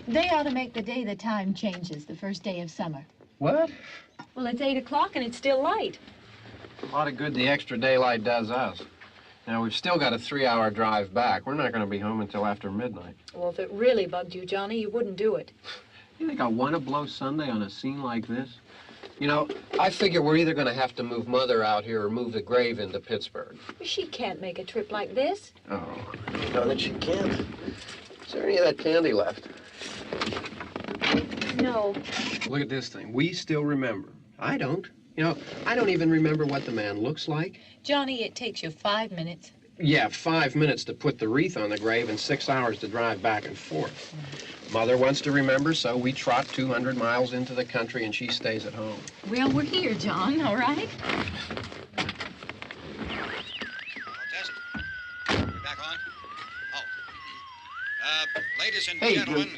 They ought to make the day the time changes, the first day of summer. What? Well, it's 8 o'clock and it's still light. A lot of good the extra daylight does us. Now, we've still got a 3-hour drive back. We're not going to be home until after midnight. Well, if it really bugged you, Johnny, you wouldn't do it. You think I want to blow Sunday on a scene like this? You know, I figure we're either going to have to move Mother out here or move the grave into Pittsburgh. She can't make a trip like this. Oh, you know that she can't. Is there any of that candy left? No. Look at this thing. We still remember. I don't. You know, I don't even remember what the man looks like. Johnny, it takes you 5 minutes. Yeah, 5 minutes to put the wreath on the grave and 6 hours to drive back and forth. Mother wants to remember, so we trot 200 miles into the country and she stays at home. Well, we're here, John, all right? Test. We're back on? Oh. Ladies and gentlemen,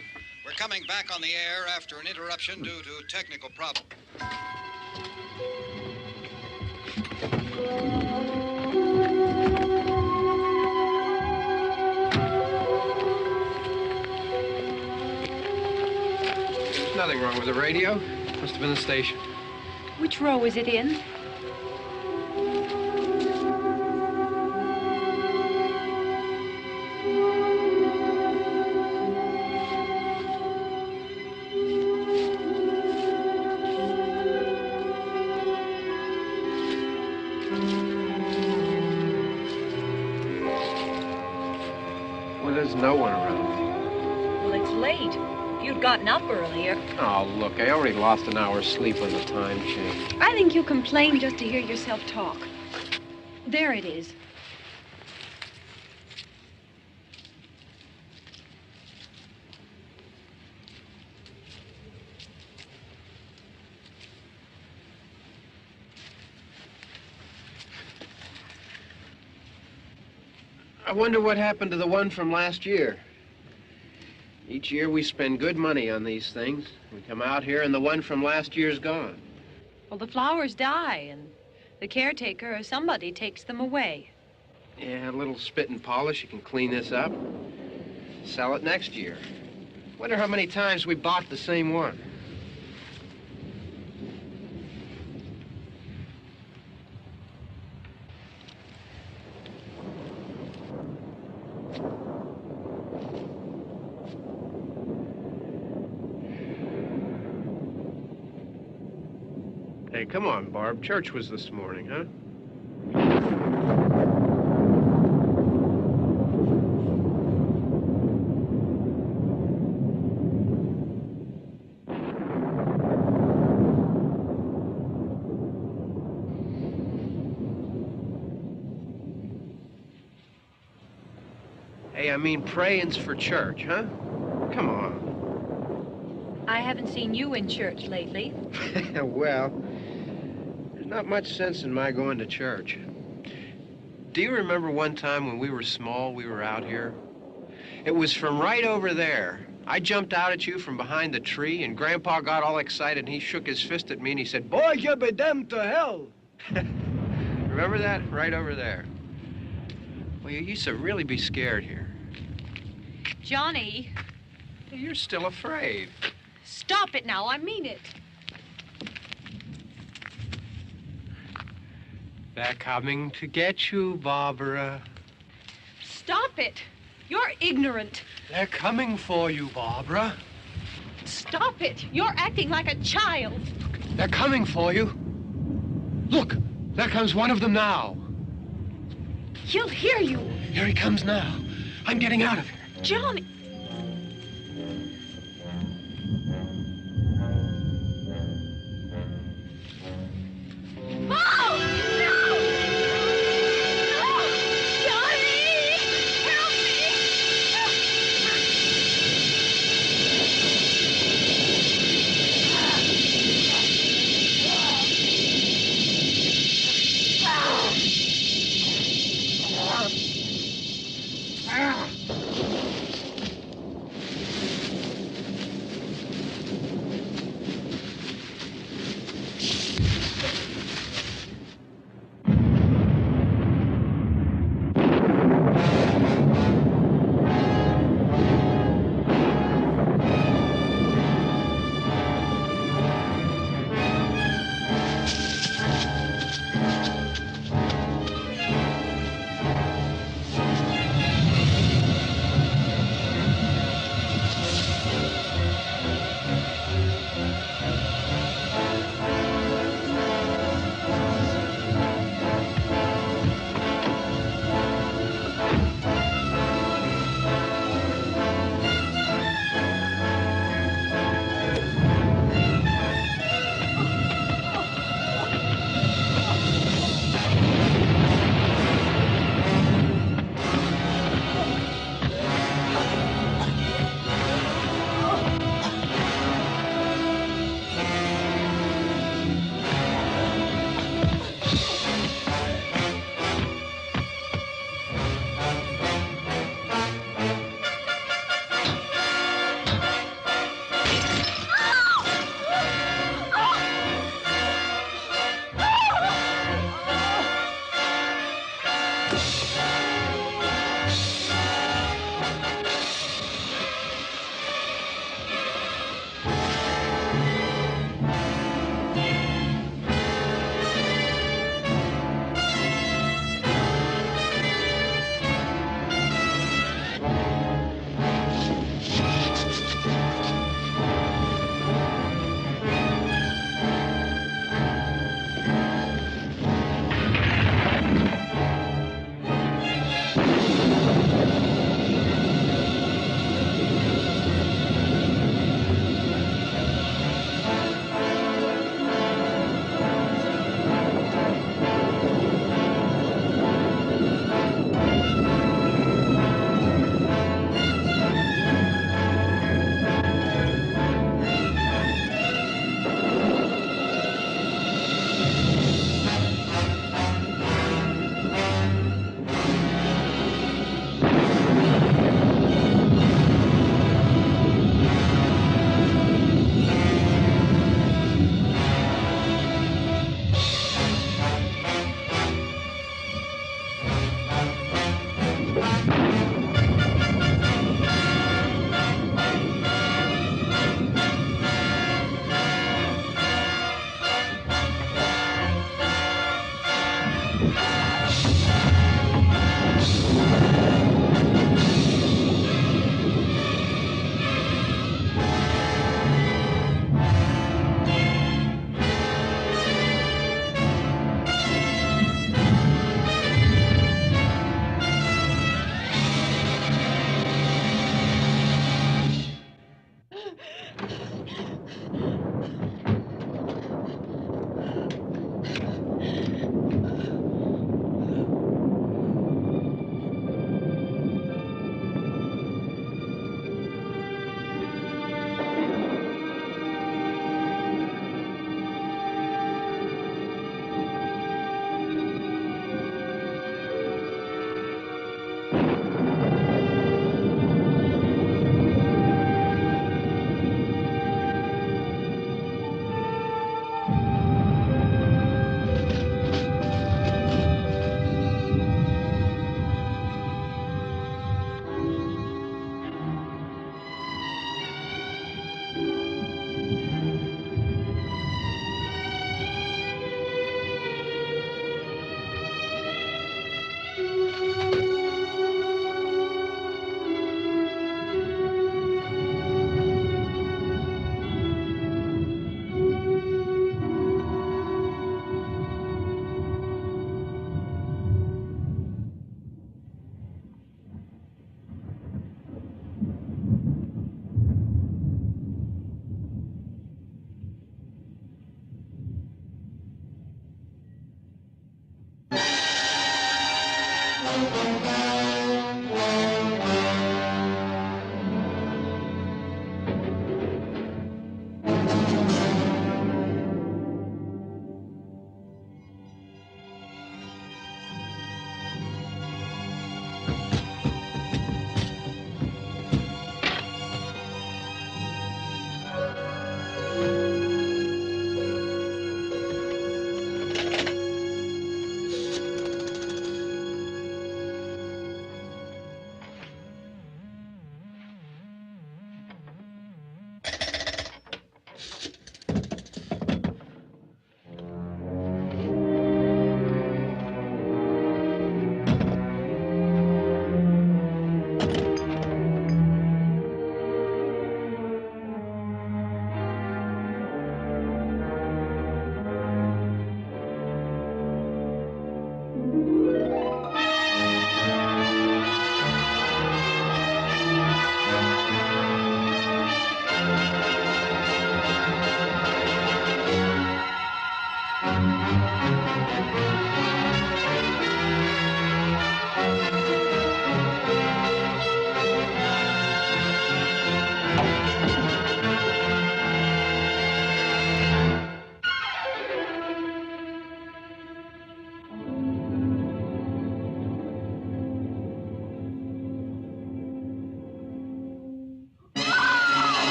we're coming back on the air after an interruption due to technical problem. There's nothing wrong with the radio. Must have been the station. Which row is it in? Well, there's no one around. Well, it's late. If you'd gotten up earlier. Oh, look, I already lost an hour's sleep when the time changed. I think you complain just to hear yourself talk. There it is. I wonder what happened to the one from last year. Each year we spend good money on these things. We come out here and the one from last year's gone. Well, the flowers die, and the caretaker or somebody takes them away. Yeah, a little spit and polish. You can clean this up. Sell it next year. Wonder how many times we bought the same one. Hey, come on, Barb. Church was this morning, huh? Hey, I mean praying's for church, huh? Come on. I haven't seen you in church lately. Well, there's not much sense in my going to church. Do you remember one time when we were small, we were out here? It was from right over there. I jumped out at you from behind the tree, and Grandpa got all excited, and he shook his fist at me, and he said, "Boy, you be damned to hell." Remember that? Right over there. Well, you used to really be scared here. Johnny, You're still afraid. stop it now. I mean it. They're coming to get you, Barbara. Stop it. You're ignorant. They're coming for you, Barbara. Stop it. You're acting like a child. They're coming for you. Look, there comes one of them now. He'll hear you. Here he comes now. I'm getting out of here. Johnny. Oh, no! No! Johnny! Help me!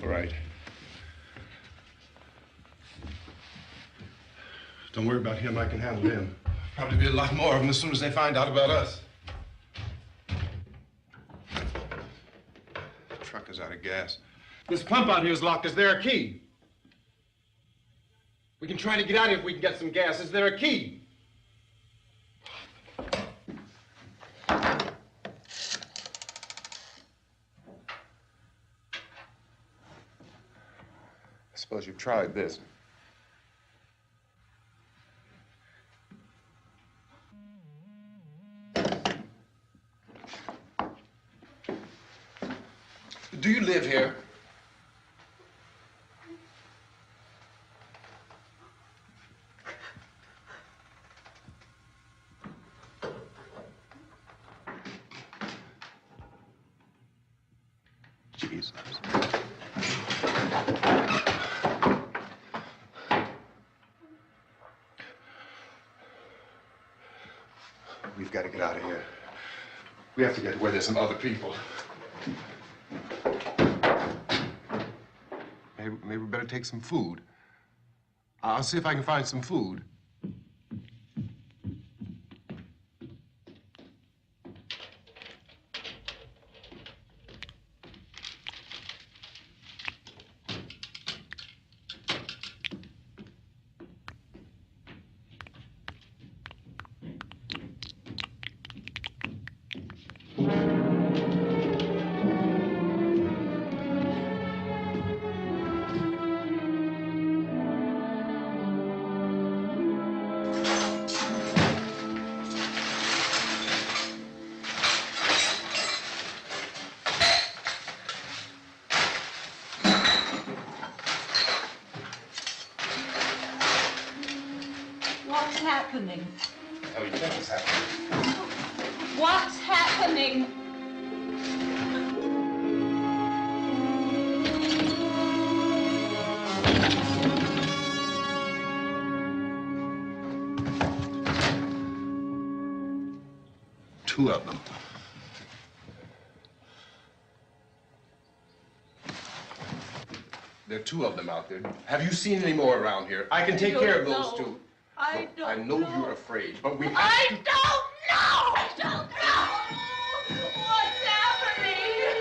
All right. Don't worry about him. I can handle him. Probably be a lot more of them as soon as they find out about us. The truck is out of gas. This pump out here is locked. Is there a key? We can try to get out of here if we can get some gas. Is there a key? I suppose you've tried this. Do you live here? Jesus. We've got to get out of here. We have to get where there's some other people. Maybe we better take some food. I'll see if I can find some food. What's happening? What do you think is happening? What's happening? Two of them. There are two of them out there. Have you seen any more around here? I can take care of those two. I Look, I know you're afraid, but we have I to... don't know! I don't know! What's happening?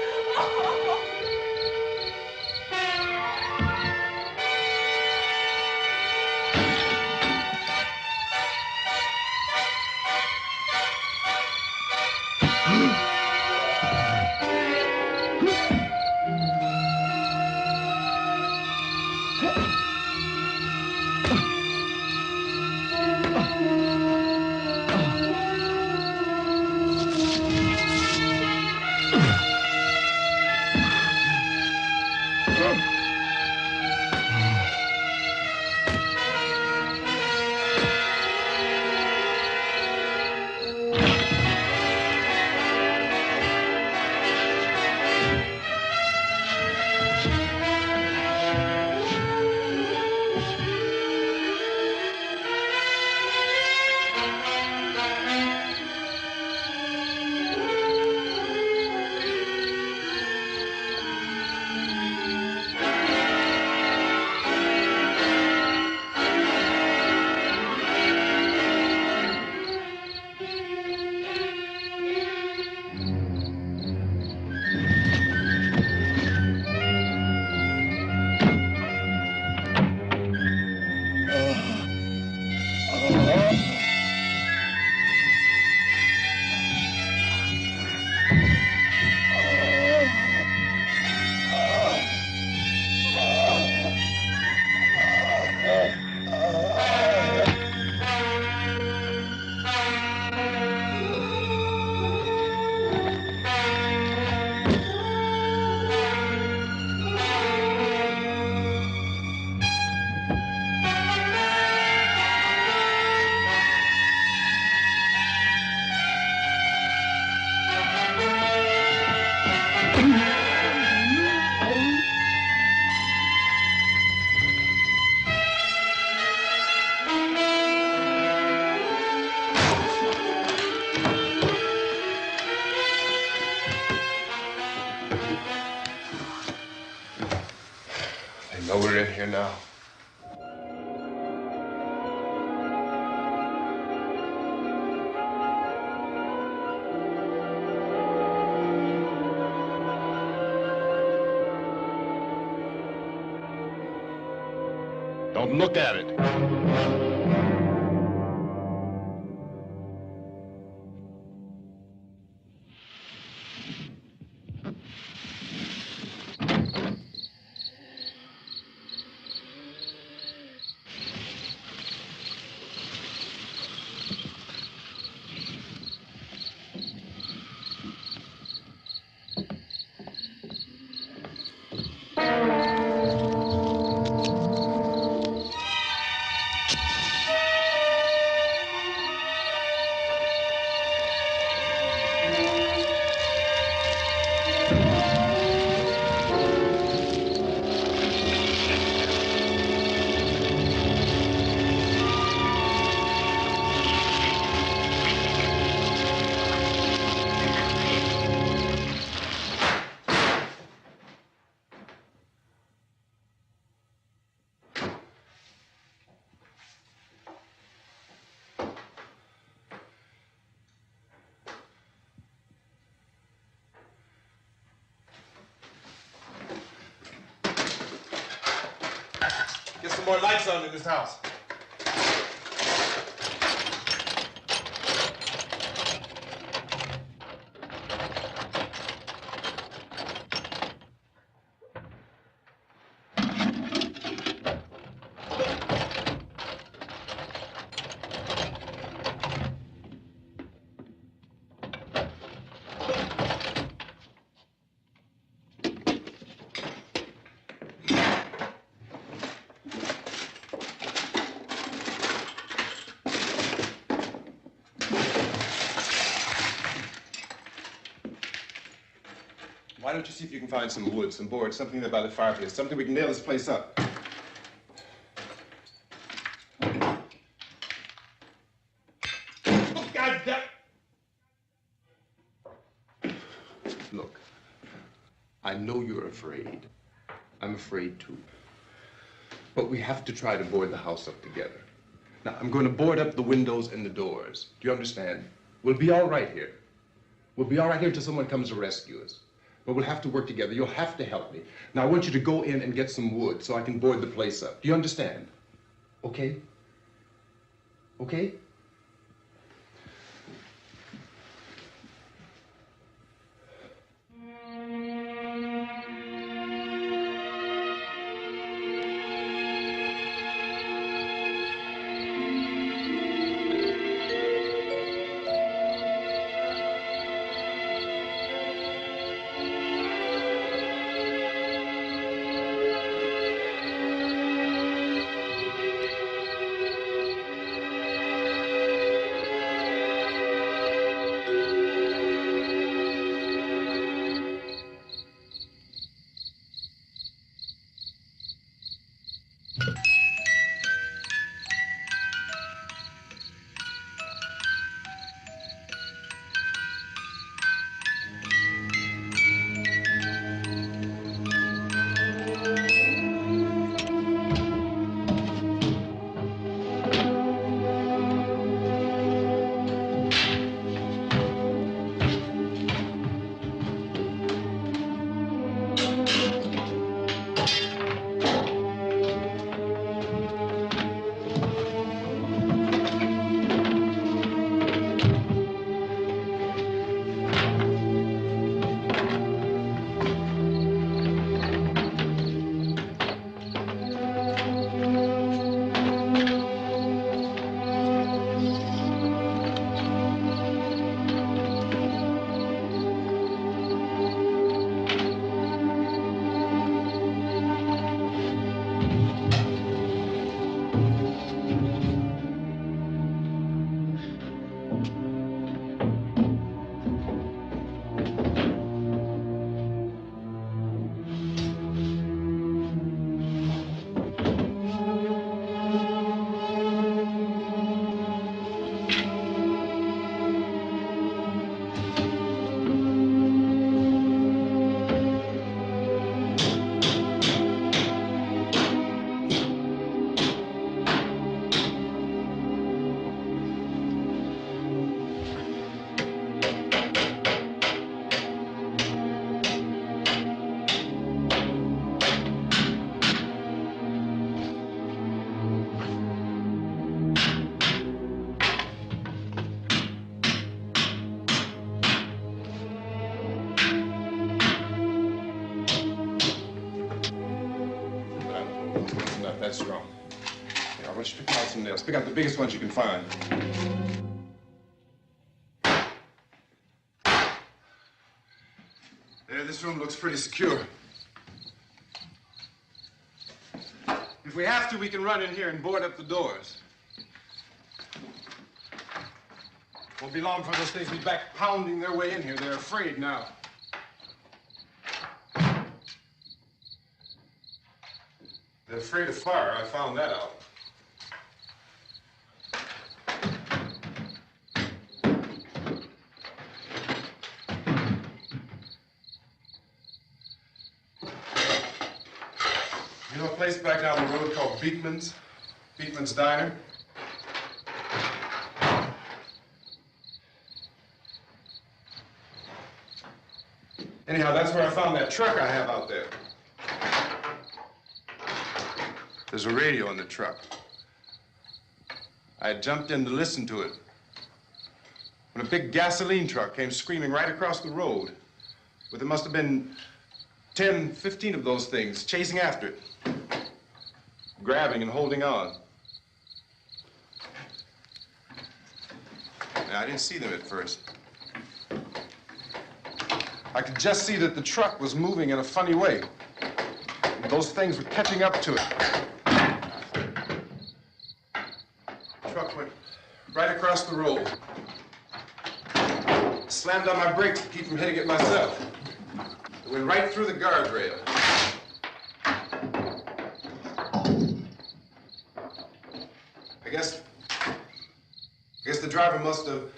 here now. Don't look at it. Get some more lights on in this house. Why don't you see if you can find some wood, some board, something there by the fireplace, something we can nail this place up. Oh, God damn! Look, I know you're afraid. I'm afraid too. But we have to try to board the house up together. Now, I'm going to board up the windows and the doors. Do you understand? We'll be all right here. We'll be all right here until someone comes to rescue us. But we'll have to work together. You'll have to help me. Now, I want you to go in and get some wood so I can board the place up. Do you understand? Okay? Okay? that's wrong. Here, I want you to pick out some nails. Pick out the biggest ones you can find. There, this room looks pretty secure. If we have to, we can run in here and board up the doors. Won't be long for those things to be back pounding their way in here. They're afraid now. They're afraid of fire. I found that out. You know a place back down the road called Beekman's? Beekman's Diner? Anyhow, that's where I found that truck I have out there. There's a radio in the truck. I jumped in to listen to it when a big gasoline truck came screaming right across the road. But there must have been 10, 15 of those things chasing after it, grabbing and holding on. Now, I didn't see them at first. I could just see that the truck was moving in a funny way. And those things were catching up to it. The truck went right across the road. Slammed on my brakes to keep from hitting it myself. It went right through the guardrail. I guess the driver must have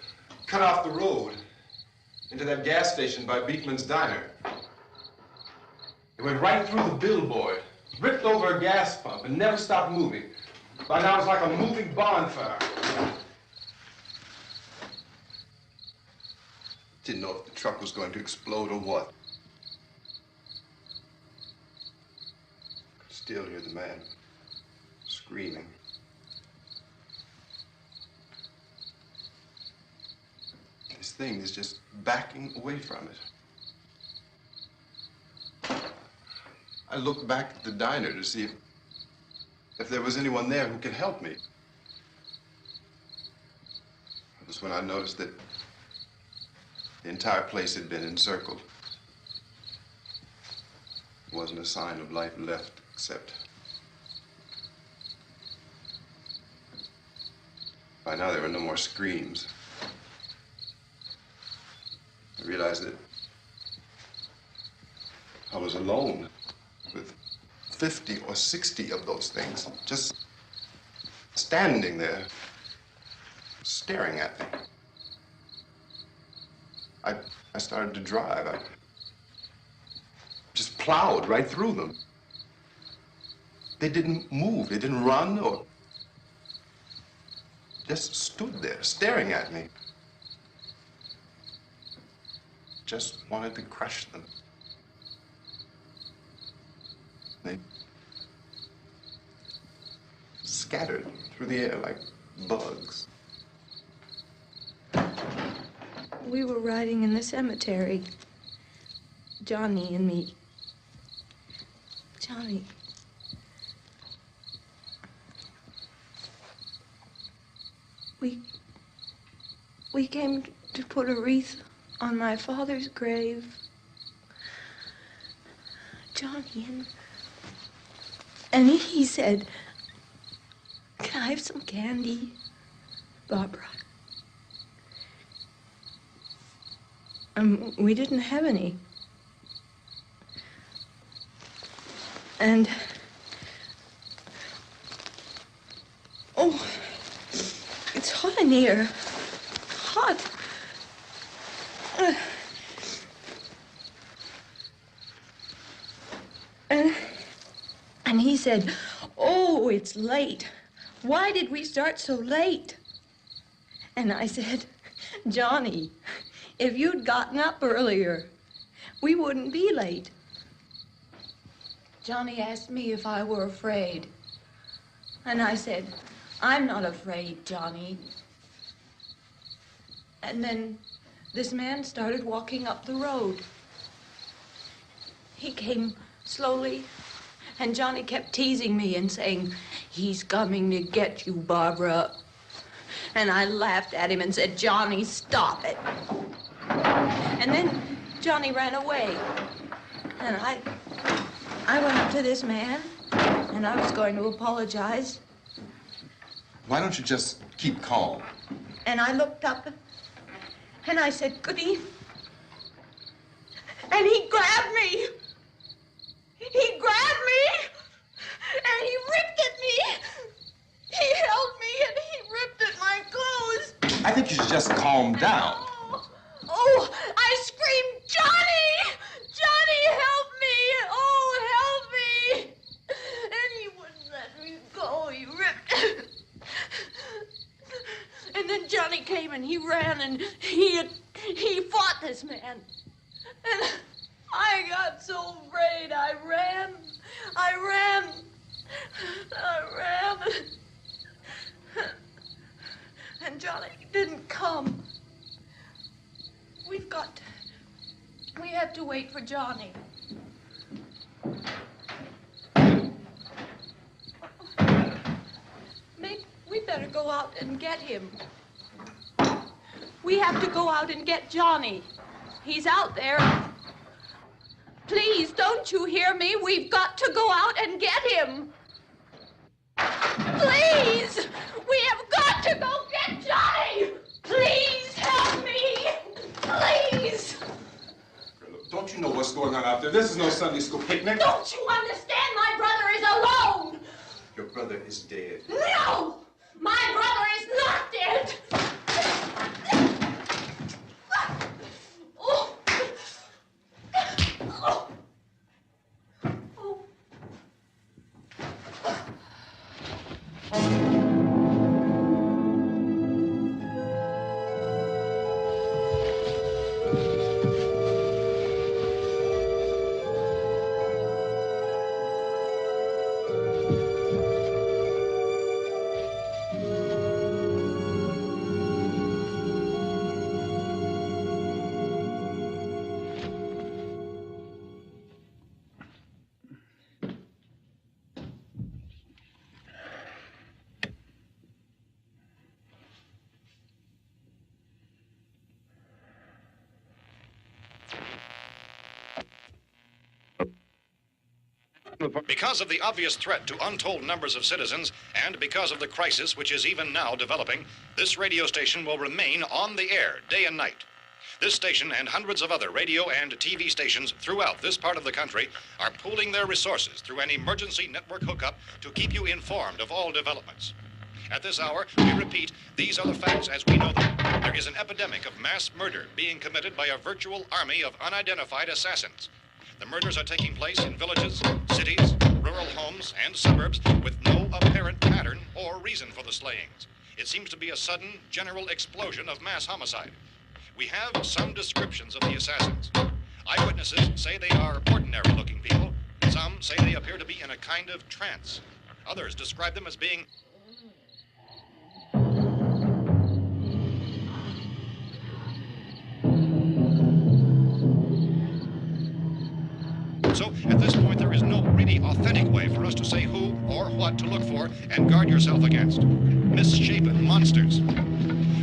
cut off the road into that gas station by Beekman's Diner. It went right through the billboard, ripped over a gas pump, and never stopped moving. By now, it's like a moving bonfire. Didn't know if the truck was going to explode or what. Could still hear the man screaming. This thing is just backing away from it. I looked back at the diner to see if there was anyone there who could help me. It was when I noticed that the entire place had been encircled. There wasn't a sign of life left except by now there were no more screams. I realized that I was alone with 50 or 60 of those things, just standing there, staring at me. I started to drive. I just plowed right through them. They didn't move. They didn't run or just stood there, staring at me. Just wanted to crush them. They scattered through the air like bugs. We were riding in the cemetery, Johnny and me. Johnny. We came to put a wreath on my father's grave. Johnny, and he said, "Can I have some candy, Barbara?" We didn't have any. And, oh, it's hot in here. Hot. And he said, "Oh, it's late. Why did we start so late?" And I said, "Johnny, if you'd gotten up earlier, we wouldn't be late." Johnny asked me if I were afraid. And I said, "I'm not afraid, Johnny." And then this man started walking up the road. He came slowly And Johnny kept teasing me and saying, "He's coming to get you, Barbara." And I laughed at him and said, "Johnny, stop it." And then Johnny ran away. And I went up to this man, and I was going to apologize. Why don't you just keep calm? And I looked up, and I said, "Good evening." And he grabbed me. He grabbed me, and he ripped at me. He held me, and he ripped at my clothes. I think you should just calm down. Oh, I screamed, "Johnny! Johnny, help me! Oh, help me!" And he wouldn't let me go. He ripped. And then Johnny came and he ran and he fought this man. And I got so afraid. I ran. And Johnny didn't come. We have to wait for Johnny. We better go out and get him. We have to go out and get Johnny. He's out there. Please, don't you hear me? We've got to go out and get him. Please! We have got to go get Johnny! Please help me! Please! Don't you know what's going on out there? This is no Sunday school picnic. Don't you understand? My brother is alone! Your brother is dead. No! My brother is not dead! Oh. Oh. Because of the obvious threat to untold numbers of citizens, and because of the crisis which is even now developing, this radio station will remain on the air day and night. This station and hundreds of other radio and TV stations throughout this part of the country are pooling their resources through an emergency network hookup to keep you informed of all developments. At this hour, we repeat, these are the facts as we know them. There is an epidemic of mass murder being committed by a virtual army of unidentified assassins. The murders are taking place in villages, cities, rural homes, and suburbs with no apparent pattern or reason for the slayings. It seems to be a sudden, general explosion of mass homicide. We have some descriptions of the assassins. Eyewitnesses say they are ordinary-looking people. Some say they appear to be in a kind of trance. Others describe them as being So, at this point, there is no really authentic way for us to say who or what to look for and guard yourself against. Misshapen monsters.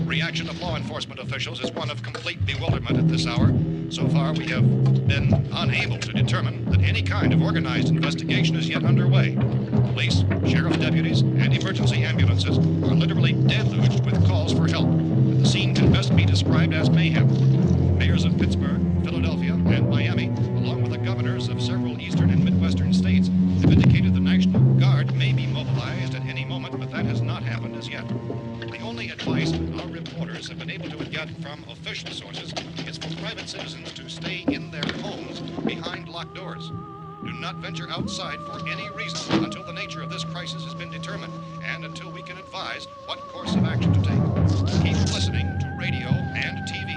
Reaction of law enforcement officials is one of complete bewilderment at this hour. So far, we have been unable to determine that any kind of organized investigation is yet underway. Police, sheriff deputies, and emergency ambulances are literally deluged with calls for help. The scene can best be described as mayhem. Mayors of Pittsburgh, Philadelphia, and Miami, along with the governors of several eastern and midwestern states, have indicated the National Guard may be mobilized at any moment, but that has not happened as yet. The only advice our reporters have been able to get from official sources is for private citizens to stay in their homes behind locked doors. Do not venture outside for any reason until the nature of this crisis has been determined and until we can advise what course of action to take. Keep listening to radio and TV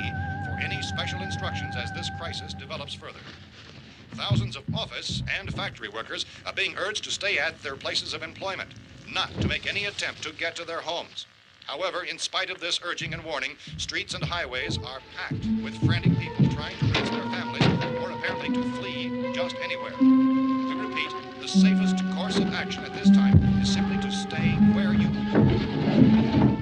for any special instructions as this crisis develops further. Thousands of office and factory workers are being urged to stay at their places of employment, not to make any attempt to get to their homes. However, in spite of this urging and warning, streets and highways are packed with frantic people trying to reach their families or apparently to flee just anywhere. We repeat, the safest course of action at this time is simply to stay where you are.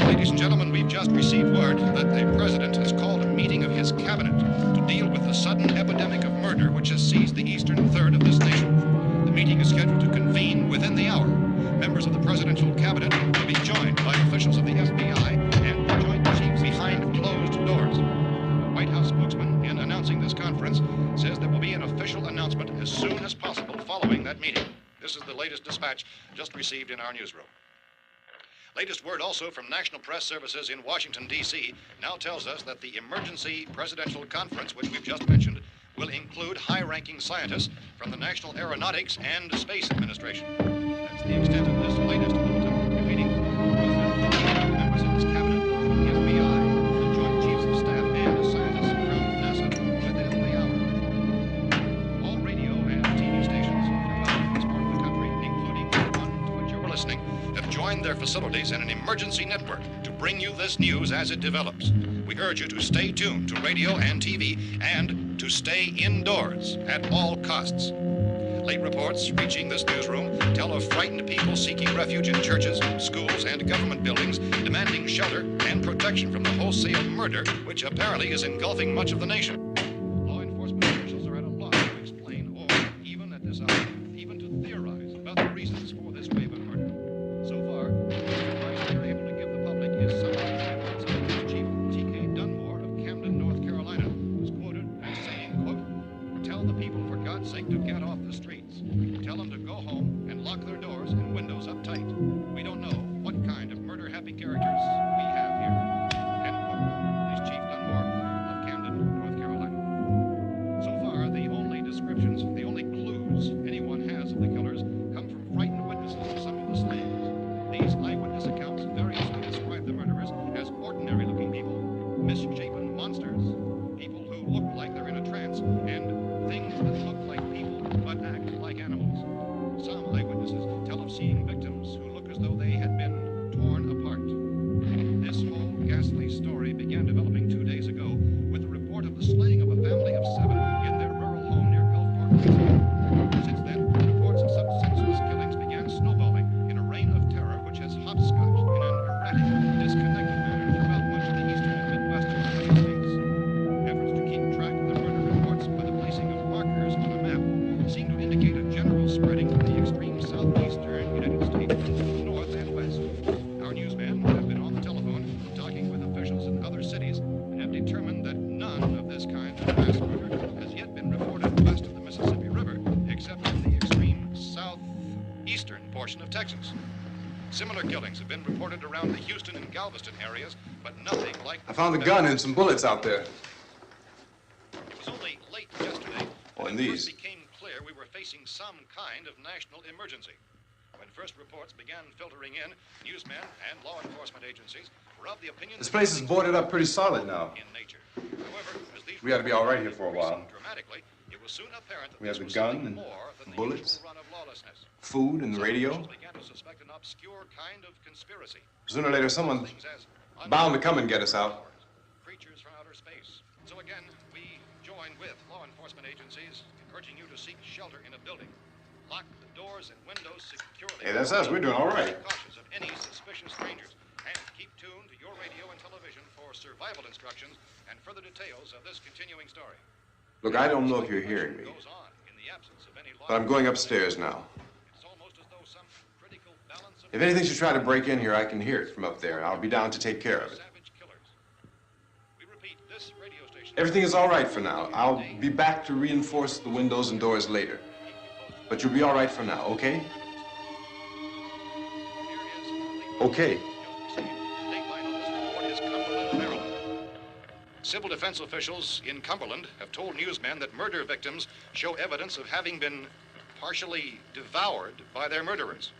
Ladies and gentlemen, we've just received word that the President has called a meeting of his cabinet to deal with the sudden epidemic of murder which has seized the eastern third of this nation. The meeting is scheduled to convene within the hour. Members of the presidential cabinet will be joined by officials of the FBI and the Joint Chiefs behind closed doors. The White House spokesman, in announcing this conference, says there will be an official announcement as soon as possible following that meeting. This is the latest dispatch just received in our newsroom. Latest word also from National Press Services in Washington, D.C. now tells us that the emergency presidential conference, which we've just mentioned, will include high-ranking scientists from the National Aeronautics and Space Administration. That's the extent of this latest bulletin. Meeting members of his cabinet, the FBI, the Joint Chiefs of Staff, and scientists from NASA within the hour. All radio and TV stations throughout this part of the country, including the one to which you're listening, have joined their facilities in an emergency network to bring you this news as it develops. We urge you to stay tuned to radio and TV and to stay indoors at all costs. Late reports reaching this newsroom tell of frightened people seeking refuge in churches, schools, and government buildings, demanding shelter and protection from the wholesale murder which apparently is engulfing much of the nation. Law enforcement officials are at a loss to explain or, even at this hour, even to theorize about the reasons for this wave of murder. So far, the advice they're able to give the public is some of the evidence of Police Chief T.K. Dunmore of Camden, North Carolina, who's quoted as saying, quote, "Tell the people, for God's sake, to get off the streets. Tell them to go home and lock their doors and windows up tight. We don't know what kind of murder-happy characters we have here." End quote. Police Chief Dunmore of Camden, North Carolina. So far, the only descriptions, the only clues anyone has of the killers come from frightened witnesses of some of the slayings. These eyewitness accounts variously describe the murderers as ordinary-looking people, misshapen monsters, people who look like they're in a trance, and things that look like people but act like animals. Some eyewitnesses tell of seeing victims who look as though they had been torn apart. This whole ghastly story began developing 2 days ago with the report of the slaying of a family of 7 in their rural home near Gulfport, Louisiana. Since then, reports of such senseless killings began snowballing in a reign of terror which has hopscotched in an erratic, disconnected manner throughout much of the eastern and midwestern United States. Efforts to keep track of the murder reports by the placing of markers on a map seem to indicate a general spreading from the extreme southeastern United States to the north and west. Our newsmen have been on the telephone talking with officials in other cities and have determined that none of this kind of mass murder has yet been reported west of the Mississippi River, except in the extreme southeastern portion of Texas. Similar killings have been reported around the Houston and Galveston areas, but nothing like... I found a gun and some bullets out there. It was only late yesterday Oh, and that it these. first became clear we were facing some kind of national emergency. When first reports began filtering in, newsmen and law enforcement agencies were of the opinion This that place is things boarded were up pretty solid now. in nature. However, as these We ought to be all right here for a reports while. increased dramatically, it was soon apparent that We have this the was gun something and more than the bullets, usual run of lawlessness. food and the Some radio. officials began to suspect an obscure kind of conspiracy. Sooner or later, someone's Things as bound to come and get us out. creatures from outer space. So again, we join with law enforcement agencies, urging you to seek shelter in a building. Lock the doors and windows securely. Hey, that's us. We're doing all right. Be cautious of any suspicious strangers, and keep tuned to your radio and television for survival instructions and further details of this continuing story. Look, I don't know if you're hearing me, Goes on in the absence of any law. but I'm going upstairs now. It's almost as though some critical balance of If anything should try to break in here, I can hear it from up there, and I'll be down to take care of it. savage killers. We repeat, this radio station. Everything is all right for now. I'll be back to reinforce the windows and doors later. But you'll be all right for now, okay? Okay. Dateline on this report is Cumberland, Maryland. Civil defense officials in Cumberland have told newsmen that murder victims show evidence of having been partially devoured by their murderers.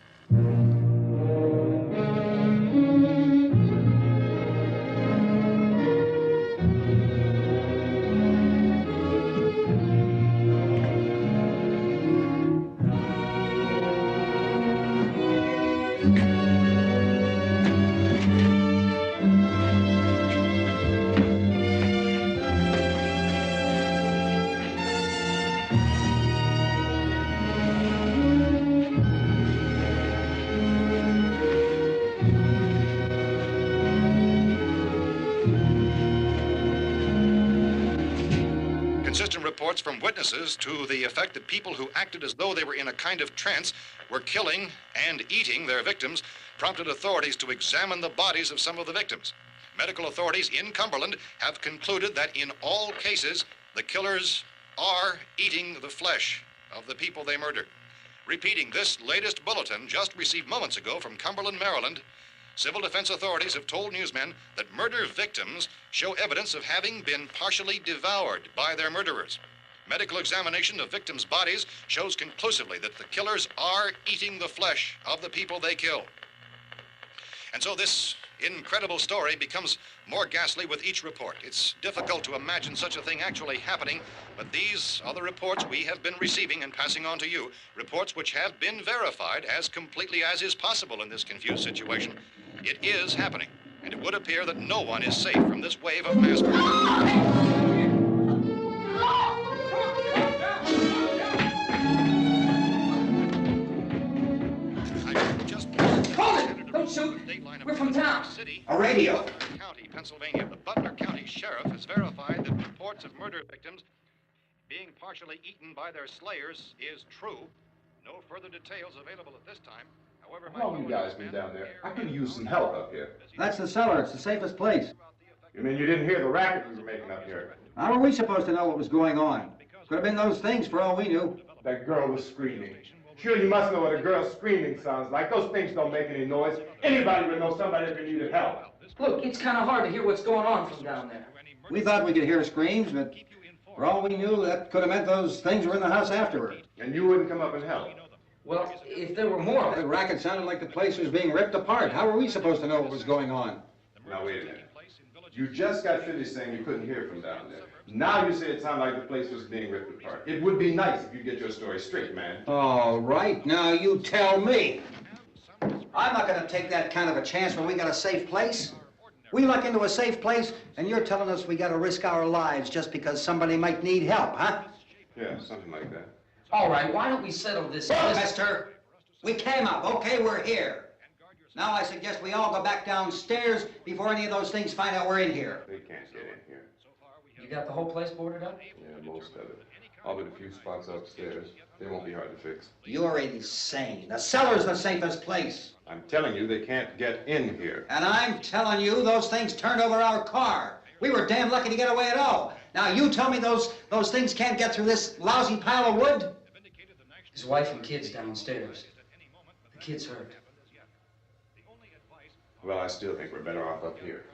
Consistent reports from witnesses to the effect that people who acted as though they were in a kind of trance were killing and eating their victims prompted authorities to examine the bodies of some of the victims. Medical authorities in Cumberland have concluded that in all cases, the killers are eating the flesh of the people they murdered. Repeating this latest bulletin just received moments ago from Cumberland, Maryland, civil defense authorities have told newsmen that murder victims show evidence of having been partially devoured by their murderers. Medical examination of victims' bodies shows conclusively that the killers are eating the flesh of the people they kill. And so this incredible story becomes more ghastly with each report. It's difficult to imagine such a thing actually happening, but these are the reports we have been receiving and passing on to you, reports which have been verified as completely as is possible in this confused situation. It is happening, and it would appear that no one is safe from this wave of mass murder. Don't shoot. We're from town. A radio. County, Pennsylvania. The Butler County Sheriff has verified that reports of murder victims being partially eaten by their slayers is true. No further details available at this time. However, How long have you guys been down there? I could use some help up here. That's the cellar. It's the safest place. You mean you didn't hear the racket we were making up here? How were we supposed to know what was going on? Could have been those things for all we knew. That girl was screaming. Sure, you must know what a girl screaming sounds like. Those things don't make any noise. Anybody would know somebody if needed help. Look, it's kind of hard to hear what's going on from down there. We thought we could hear screams, but for all we knew, that could have meant those things were in the house afterward. And you wouldn't come up and help? Well, if there were more... The racket sounded like the place was being ripped apart. How were we supposed to know what was going on? Now, wait a minute. You just got finished saying you couldn't hear from down there. Now you say it sounded like the place was being ripped apart. It would be nice if you get your story straight, man. All right, now you tell me. I'm not going to take that kind of a chance when we got a safe place. We luck into a safe place, and you're telling us we got to risk our lives just because somebody might need help, huh? Yeah, something like that. All right, why don't we settle this? Mister, we came up. Okay, we're here. Now I suggest we all go back downstairs before any of those things find out we're in here. They can't get in here. You got the whole place boarded up? Yeah, most of it. All but a few spots upstairs. They won't be hard to fix. You're insane. The cellar's the safest place. I'm telling you, they can't get in here. And I'm telling you, those things turned over our car. We were damn lucky to get away at all. Now you tell me those things can't get through this lousy pile of wood? His wife and kids downstairs. The kid's hurt. Well, I still think we're better off up here.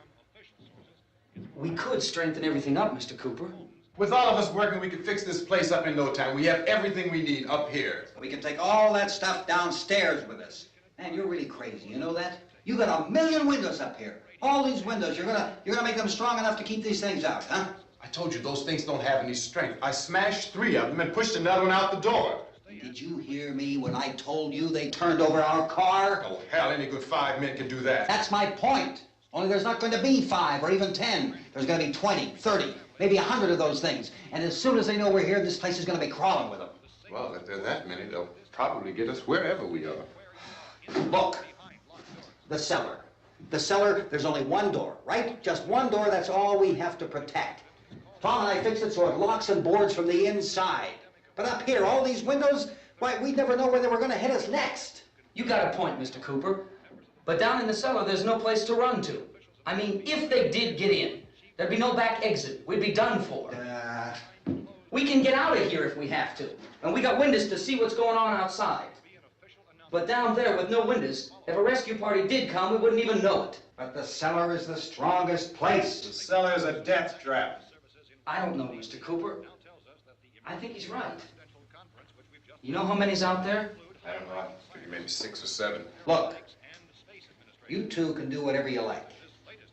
We could strengthen everything up, Mr. Cooper. With all of us working, we could fix this place up in no time. We have everything we need up here. We can take all that stuff downstairs with us. Man, you're really crazy, you know that? You got 1,000,000 windows up here. All these windows, you're gonna make them strong enough to keep these things out, huh? I told you those things don't have any strength. I smashed 3 of them and pushed another one out the door. Did you hear me when I told you they turned over our car? Oh, hell, any good 5 men can do that. That's my point. Only there's not going to be 5 or even 10. There's going to be 20, 30, maybe 100 of those things. And as soon as they know we're here, this place is going to be crawling with them. Well, if there are that many, they'll probably get us wherever we are. Look, the cellar. The cellar, there's only one door, right? Just one door, that's all we have to protect. Tom and I fixed it so it locks and boards from the inside. But up here, all these windows, why, we'd never know where they were going to hit us next. You got a point, Mr. Cooper. But down in the cellar, there's no place to run to. I mean, if they did get in, there'd be no back exit. We'd be done for. We can get out of here if we have to. And we got windows to see what's going on outside. But down there with no windows, if a rescue party did come, we wouldn't even know it. But the cellar is the strongest place. The cellar's a death trap. I don't know, Mr. Cooper. I think he's right. You know how many's out there? I don't know. Maybe 6 or 7. Look, you two can do whatever you like.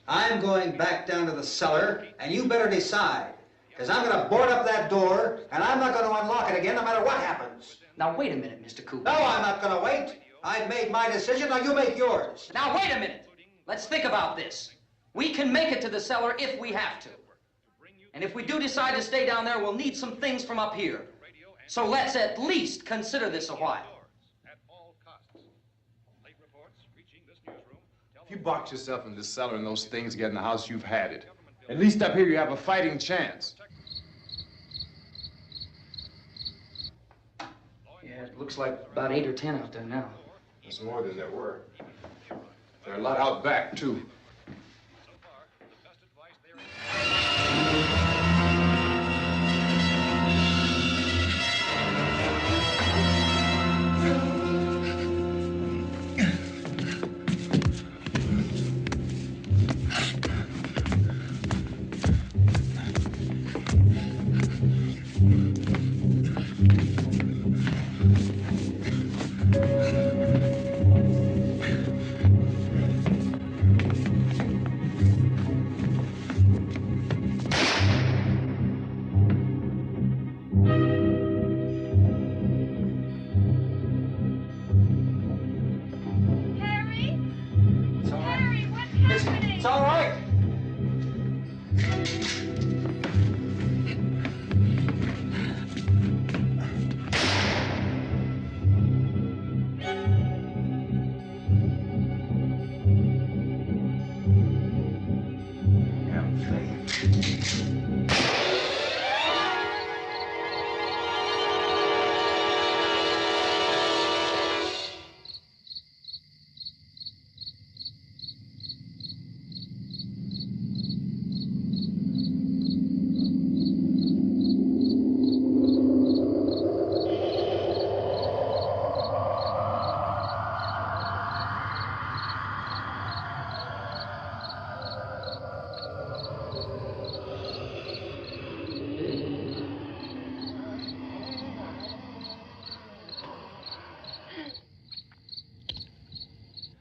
I'm going back down to the cellar, and you better decide. Because I'm going to board up that door, and I'm not going to unlock it again no matter what happens. Now, wait a minute, Mr. Cooper. No, I'm not going to wait. I've made my decision, now you make yours. Now, wait a minute. Let's think about this. We can make it to the cellar if we have to. And if we do decide to stay down there, we'll need some things from up here. So let's at least consider this a while. If you box yourself in this cellar and those things get in the house, you've had it. At least up here you have a fighting chance. Yeah, it looks like about 8 or 10 out there now. There's more than there were. There are a lot out back, too. It's all right.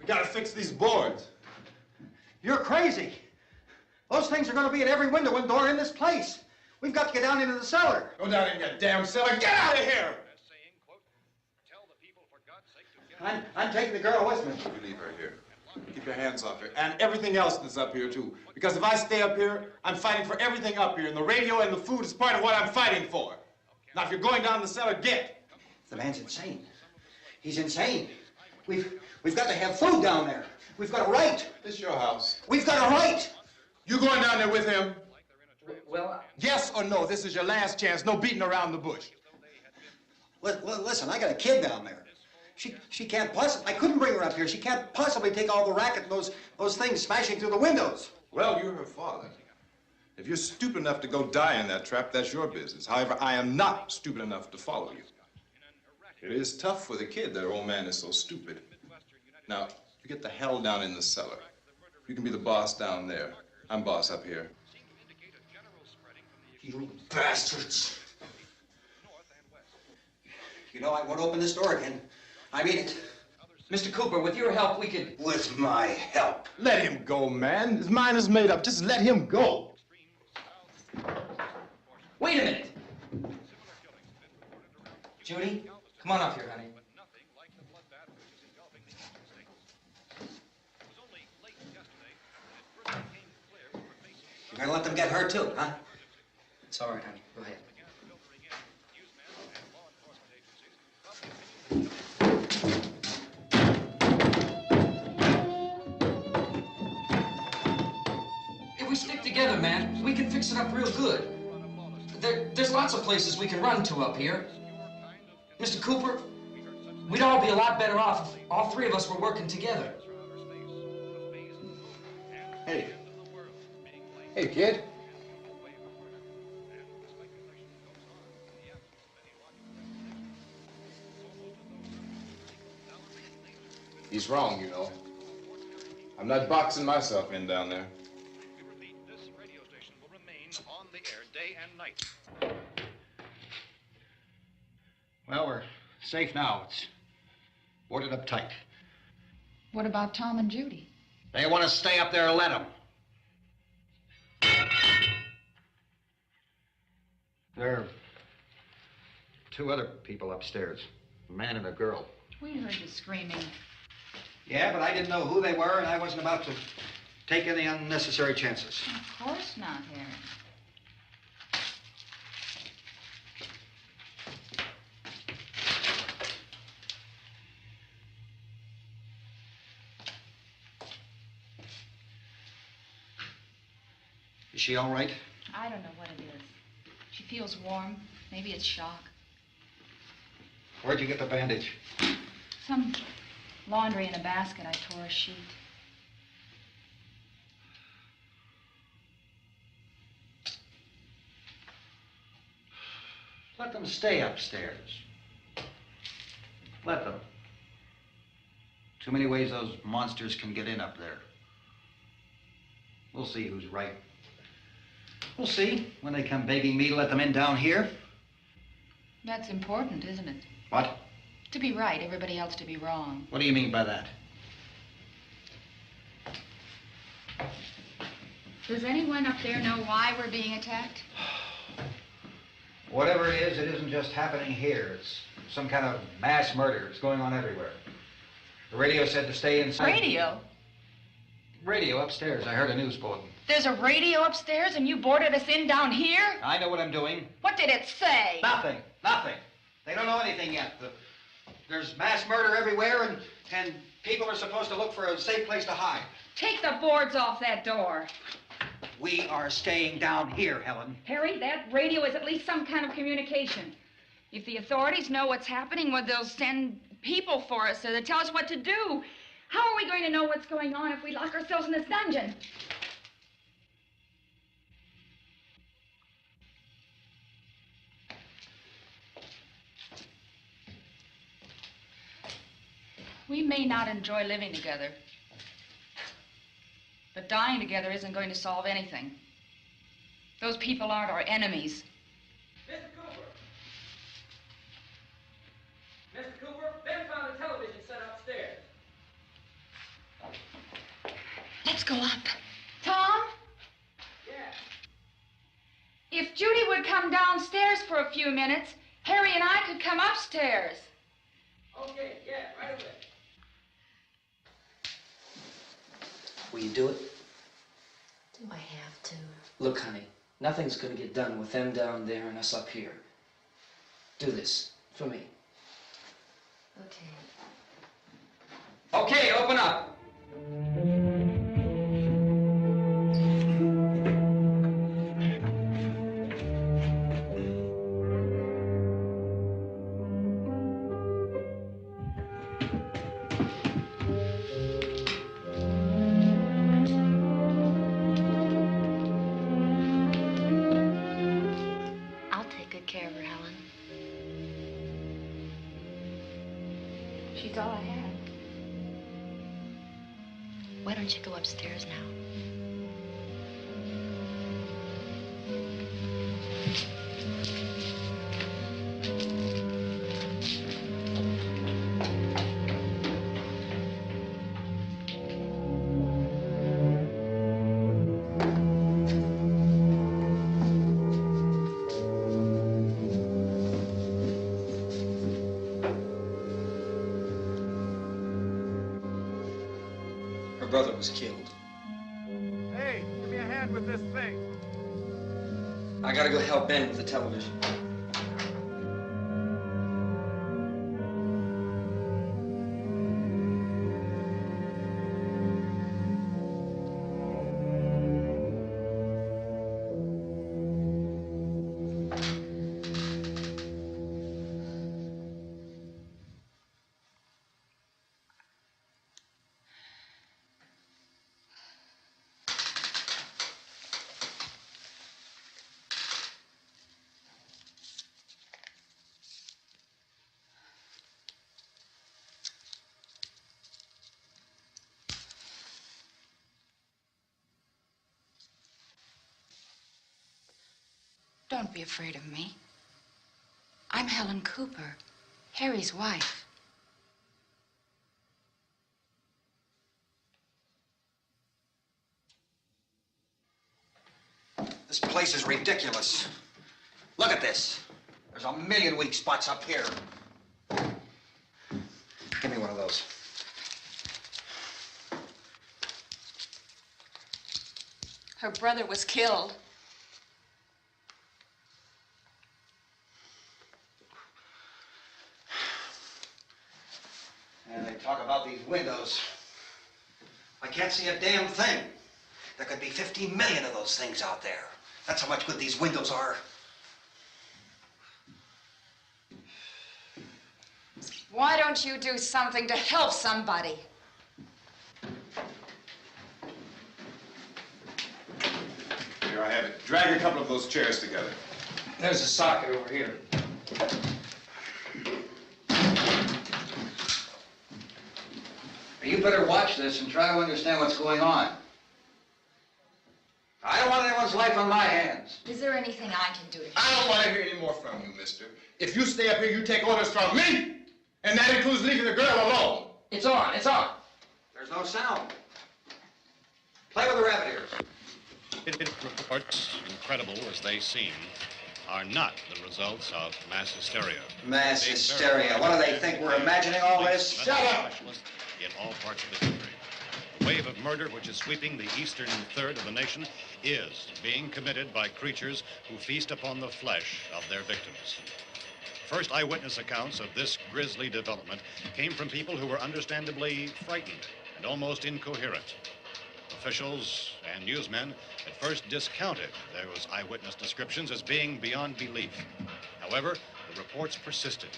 Gotta fix these boards. You're crazy. Those things are going to be at every window and door in this place. We've got to get down into the cellar. Go down in your damn cellar. Get out of here! I'm taking the girl with me. You leave her here. Keep your hands off her. And everything else that's up here, too. Because if I stay up here, I'm fighting for everything up here. And the radio and the food is part of what I'm fighting for. Now, if you're going down the cellar, get. The man's insane. He's insane. We've got to have food down there. We've got a right. This is your house. We've got a right. You going down there with him? Well, Yes or no? This is your last chance. No beating around the bush. Listen, I got a kid down there. She can't possibly, I couldn't bring her up here. She can't possibly take all the racket and those things smashing through the windows. Well, you're her father. If you're stupid enough to go die in that trap, that's your business. However, I am not stupid enough to follow you. It is tough for the kid that her old man is so stupid. Now, you get the hell down in the cellar. You can be the boss down there. I'm boss up here. You bastards. You know, I won't open this door again. I mean it. Mr. Cooper, with your help, we could... With my help. Let him go, man. His mind is made up. Just let him go. Wait a minute. Judy, come on up here, honey. You're gonna let them get hurt too, huh? It's all right, honey. Go ahead. If we stick together, man, we can fix it up real good. There's lots of places we can run to up here. Mr. Cooper, we'd all be a lot better off if all three of us were working together. Hey. Hey, kid. He's wrong, you know. I'm not boxing myself in down there. This radio station will remain on the air day and night. Well, we're safe now. It's boarded up tight. What about Tom and Judy? They want to stay up there, let them. There are two other people upstairs, a man and a girl. We heard you screaming. Yeah, but I didn't know who they were, and I wasn't about to take any unnecessary chances. Of course not, Harry. Is she all right? I don't know what it is. She feels warm. Maybe it's shock. Where'd you get the bandage? Some laundry in a basket. I tore a sheet. Let them stay upstairs. Let them. Too many ways those monsters can get in up there. We'll see who's right. We'll see when they come begging me to let them in down here. That's important, isn't it? What? To be right, everybody else to be wrong. What do you mean by that? Does anyone up there know why we're being attacked? Whatever it isn't just happening here. It's some kind of mass murder. It's going on everywhere. The radio said to stay inside. Radio? Radio upstairs. I heard a news bulletin. There's a radio upstairs and you boarded us in down here? I know what I'm doing. What did it say? Nothing. Nothing. They don't know anything yet. There's mass murder everywhere, and people are supposed to look for a safe place to hide. Take the boards off that door. We are staying down here, Helen. Harry, that radio is at least some kind of communication. If the authorities know what's happening, well, they'll send people for us so they'll tell us what to do. How are we going to know what's going on if we lock ourselves in this dungeon? We may not enjoy living together, but dying together isn't going to solve anything. Those people aren't our enemies. Mr. Cooper! Mr. Cooper, Ben found a television set upstairs. Let's go up. Tom? Yeah. If Judy would come downstairs for a few minutes, Harry and I could come upstairs. Okay, yeah, right away. Will you do it? Do I have to? Look, honey, nothing's gonna get done with them down there and us up here. Do this for me. Okay. Okay, open up. She's all I have. Why don't you go upstairs now? Her brother was killed. Hey, give me a hand with this thing. I gotta go help Ben with the television. Don't be afraid of me. I'm Helen Cooper, Harry's wife. This place is ridiculous. Look at this. There's a million weak spots up here. Give me one of those. Her brother was killed. And they talk about these windows. I can't see a damn thing. There could be 15 million of those things out there. That's how much good these windows are. Why don't you do something to help somebody? Here I have it. Drag a couple of those chairs together. There's a socket over here. You better watch this and try to understand what's going on. I don't want anyone's life on my hands. Is there anything I can do to help? I don't want to hear any more from you, mister. If you stay up here, you take orders from me. And that includes leaving the girl alone. It's on, it's on. There's no sound. Play with the rabbit ears. Reports, incredible as they seem, are not the results of mass hysteria. Mass hysteria. What do they think? We're imagining all this? Shut up! In all parts of the country. The wave of murder which is sweeping the eastern third of the nation is being committed by creatures who feast upon the flesh of their victims. First eyewitness accounts of this grisly development came from people who were understandably frightened and almost incoherent. Officials and newsmen at first discounted those eyewitness descriptions as being beyond belief. However, the reports persisted.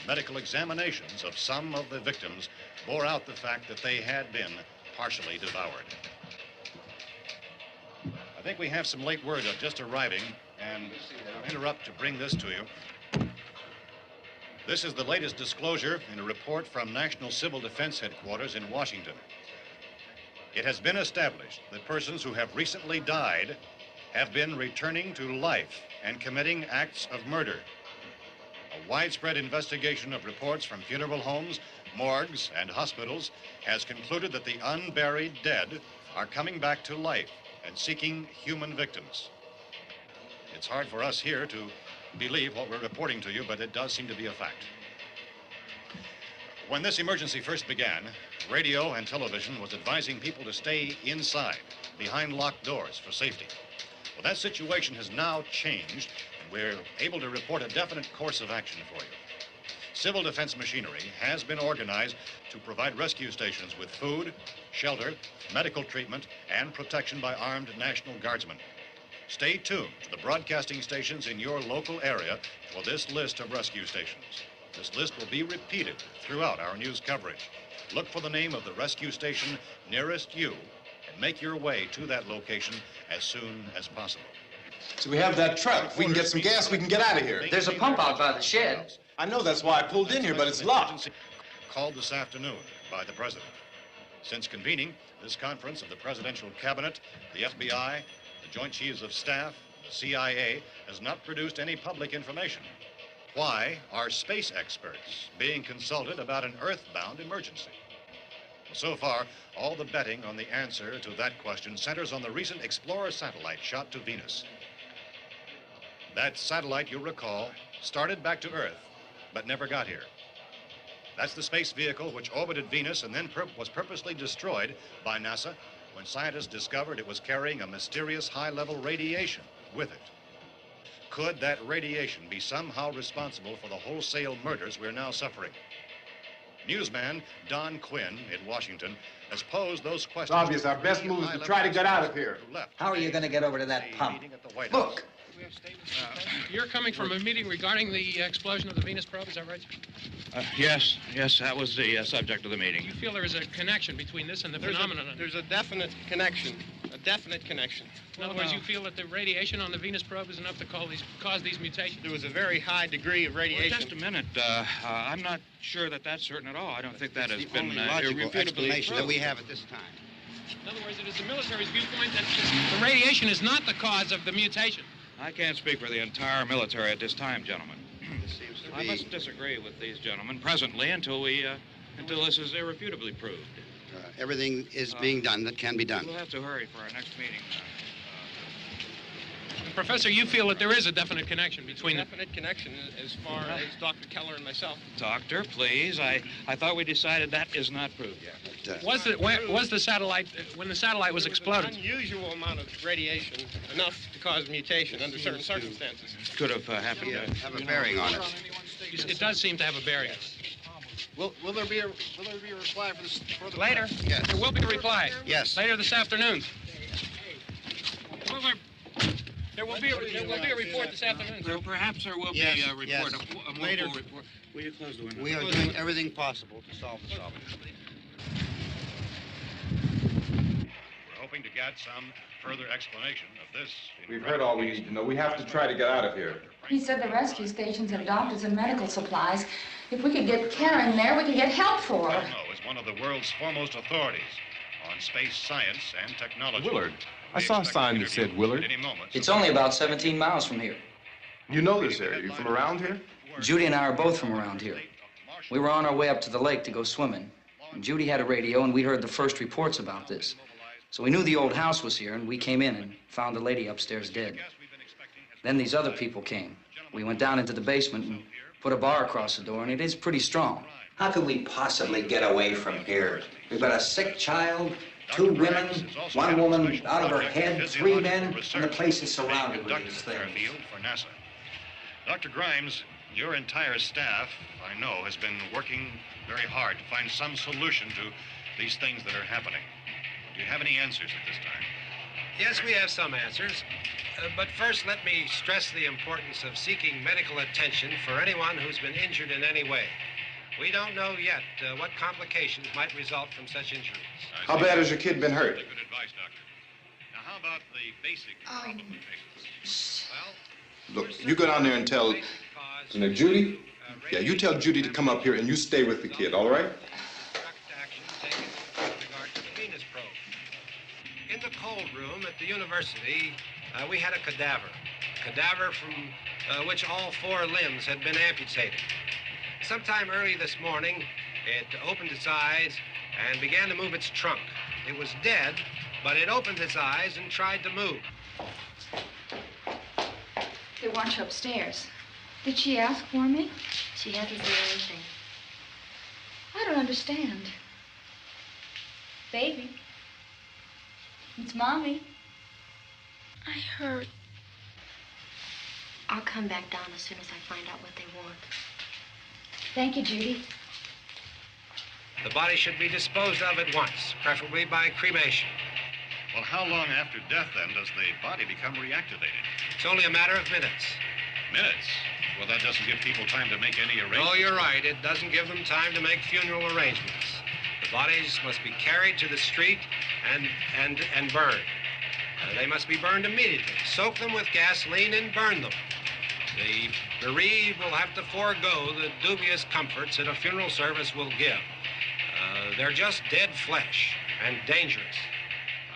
Medical examinations of some of the victims bore out the fact that they had been partially devoured. I think we have some late word just arriving, and I'll interrupt to bring this to you. This is the latest disclosure in a report from National Civil Defense Headquarters in Washington. It has been established that persons who have recently died have been returning to life and committing acts of murder. A widespread investigation of reports from funeral homes, morgues, and hospitals has concluded that the unburied dead are coming back to life and seeking human victims. It's hard for us here to believe what we're reporting to you, but it does seem to be a fact. When this emergency first began, radio and television was advising people to stay inside, behind locked doors for safety. Well, that situation has now changed, and we're able to report a definite course of action for you. Civil defense machinery has been organized to provide rescue stations with food, shelter, medical treatment, and protection by armed National Guardsmen. Stay tuned to the broadcasting stations in your local area for this list of rescue stations. This list will be repeated throughout our news coverage. Look for the name of the rescue station nearest you and make your way to that location as soon as possible. So we have that truck. If we can get some gas, we can get out of here. There's a pump out by the shed. I know, that's why I pulled in here, but it's locked. Called this afternoon by the president. Since convening this conference of the presidential cabinet, the FBI, the Joint Chiefs of Staff, the CIA has not produced any public information. Why are space experts being consulted about an earthbound emergency? So far, all the betting on the answer to that question centers on the recent Explorer satellite shot to Venus. That satellite, you'll recall, started back to Earth, but never got here. That's the space vehicle which orbited Venus and then was purposely destroyed by NASA when scientists discovered it was carrying a mysterious high-level radiation with it. Could that radiation be somehow responsible for the wholesale murders we're now suffering? Newsman Don Quinn in Washington has posed those questions. It's obvious our best move is to try to get out of here. How are you going to get over to that pump? Look! You're coming from a meeting regarding the explosion of the Venus probe, is that right? Yes, that was the subject of the meeting. You feel there is a connection between this and the phenomenon? There's a definite connection. In other words, you feel that the radiation on the Venus probe is enough to cause these mutations? There was a very high degree of radiation. Well, just a minute. I'm not sure that that's certain at all. I don't think that has been logical irrefutably explanation that proved. we have at this time. In other words, it is the military's viewpoint that the radiation is not the cause of the mutation. I can't speak for the entire military at this time, gentlemen. This seems to I be... must disagree with these gentlemen presently until this is irrefutably proved. everything is being done that can be done. We'll have to hurry for our next meeting. Professor, you feel that there is a definite connection between Definite connection as far as Dr. Keller and myself. Doctor, please. I thought we decided that is not proved yet. Was the satellite, when the satellite was exploded? An unusual amount of radiation, enough to cause mutation under certain circumstances. Could have happened. Have a bearing on it. It does seem to have a bearing. Will there be a reply for the Later? Yes. There will be a reply. Yes. Later this afternoon. There will be a report this afternoon. Well, perhaps there will be a report, yes. a more Later. full report. Will you close the window? We are doing everything possible to solve the problem. We're hoping to get some further explanation of this. We've heard all we need to know. We have to try to get out of here. He said the rescue stations have doctors and medical supplies. If we could get Kenner in there, we could get help for her. Romero is one of the world's foremost authorities on space science and technology. Willard. I saw a sign that said Willard. It's only about 17 miles from here. You know this area. You from around here? Judy and I are both from around here. We were on our way up to the lake to go swimming. And Judy had a radio, and we heard the first reports about this. So we knew the old house was here, and we came in and found the lady upstairs dead. Then these other people came. We went down into the basement and put a bar across the door, and it is pretty strong. How could we possibly get away from here? We've got a sick child, 2 women, 1 woman out of her head, 3 men, and the place is surrounded with these things. For NASA. Dr. Grimes, your entire staff, I know, has been working very hard to find some solution to these things that are happening. Do you have any answers at this time? Yes, we have some answers. But first, let me stress the importance of seeking medical attention for anyone who's been injured in any way. We don't know yet what complications might result from such injuries. How bad has your kid been hurt? Good advice, Doctor. Now, how about the basic problem of patients? Look, you go down there and tell... Now, Judy? Yeah, you tell Judy to come up here and you stay with the kid, all right? In the cold room at the university, we had a cadaver from which all 4 limbs had been amputated. Sometime early this morning, it opened its eyes and began to move its trunk. It was dead, but it opened its eyes and tried to move. They want you upstairs. Did she ask for me? She hasn't said anything. I don't understand. Baby. It's Mommy. I heard. I'll come back down as soon as I find out what they want. Thank you, Judy. The body should be disposed of at once, preferably by cremation. Well, how long after death, then, does the body become reactivated? It's only a matter of minutes. Minutes? Well, that doesn't give people time to make any arrangements. Oh, you're right. It doesn't give them time to make funeral arrangements. The bodies must be carried to the street and burned. They must be burned immediately. Soak them with gasoline and burn them. The bereaved will have to forego the dubious comforts that a funeral service will give. They're just dead flesh and dangerous.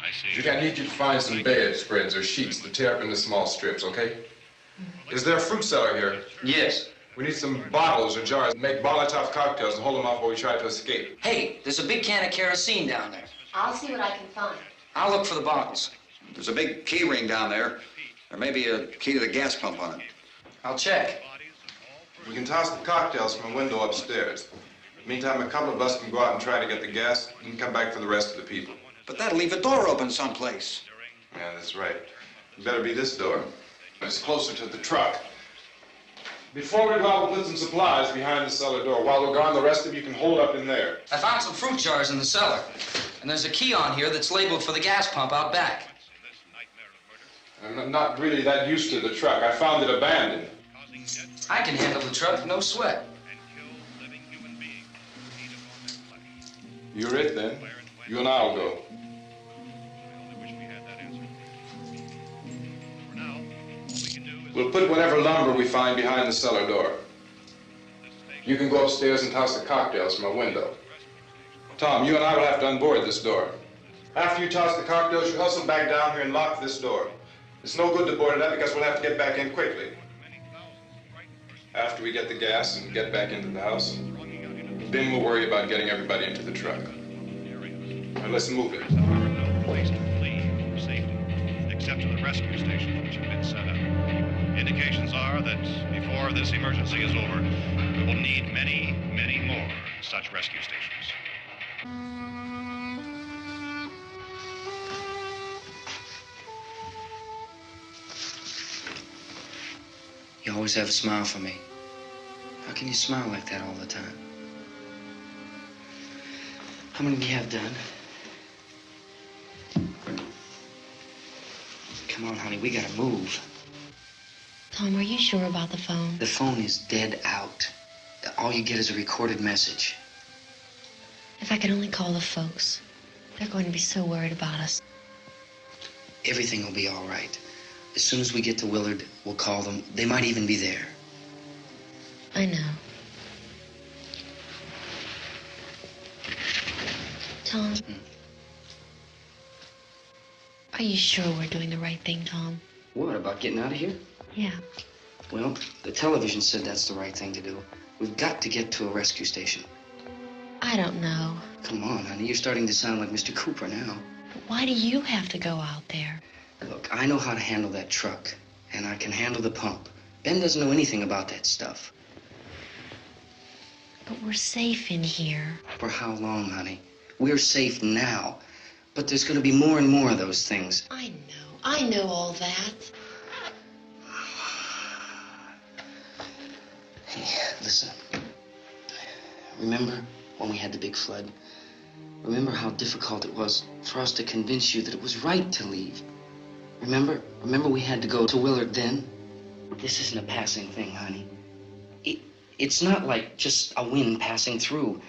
I see. Judy, I need you to find some bedspreads or sheets to tear up into small strips, okay? Is there a fruit cellar here? Yes. We need some bottles or jars. Make Molotov cocktails and hold them off while we try to escape. Hey, there's a big can of kerosene down there. I'll see what I can find. I'll look for the bottles. There's a big key ring down there. There may be a key to the gas pump on it. I'll check. We can toss the cocktails from a window upstairs. Meantime, a couple of us can go out and try to get the gas and come back for the rest of the people. But that'll leave a door open someplace. Yeah, that's right. It better be this door. It's closer to the truck. Before we go out, we'll put some supplies behind the cellar door. While we're gone, the rest of you can hold up in there. I found some fruit jars in the cellar. And there's a key on here that's labeled for the gas pump out back. I'm not really that used to the truck. I found it abandoned. I can handle the truck, no sweat. You're it, then. You and I'll go. We'll put whatever lumber we find behind the cellar door. You can go upstairs and toss the cocktails from a window. Tom, you and I will have to unboard this door. After you toss the cocktails, you hustle back down here and lock this door. It's no good to board it up because we'll have to get back in quickly. After we get the gas and get back into the house, then we'll worry about getting everybody into the truck. Now let's move it. Place to flee, safety, except to the rescue stations which have been set up. Indications are that before this emergency is over, we will need many, many more such rescue stations. You always have a smile for me. How can you smile like that all the time? How many do you have done? Come on, honey, we gotta move. Tom, are you sure about the phone? The phone is dead out. All you get is a recorded message. If I could only call the folks. They're going to be so worried about us. Everything will be all right. As soon as we get to Willard, we'll call them. They might even be there. I know. Tom? Are you sure we're doing the right thing, Tom? What, about getting out of here? Yeah. Well, the television said that's the right thing to do. We've got to get to a rescue station. I don't know. Come on, honey, you're starting to sound like Mr. Cooper now. But why do you have to go out there? Look, I know how to handle that truck, and I can handle the pump. Ben doesn't know anything about that stuff. But we're safe in here. For how long, honey? We're safe now, but there's going to be more and more of those things. I know all that. Hey, listen. Remember when we had the big flood? Remember how difficult it was for us to convince you that it was right to leave? Remember we had to go to Willard then? This isn't a passing thing, honey. It's not like just a wind passing through.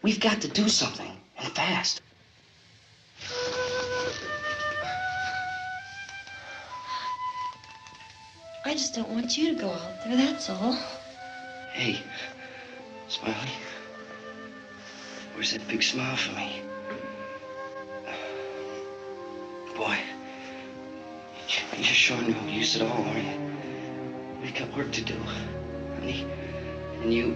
We've got to do something, and fast. I just don't want you to go out there, that's all. Hey, Smiley. Where's that big smile for me? Boy, you're sure no use at all, are you? We got work to do, honey. And you...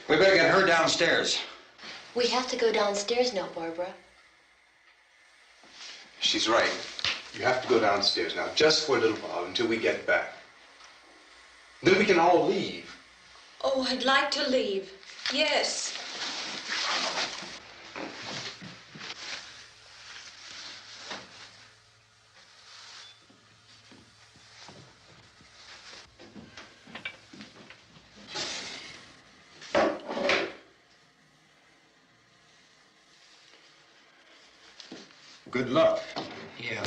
We better get her downstairs. We have to go downstairs now, Barbara. She's right. You have to go downstairs now, just for a little while, until we get back. Then we can all leave. Oh, I'd like to leave. Yes. Good luck. Yeah.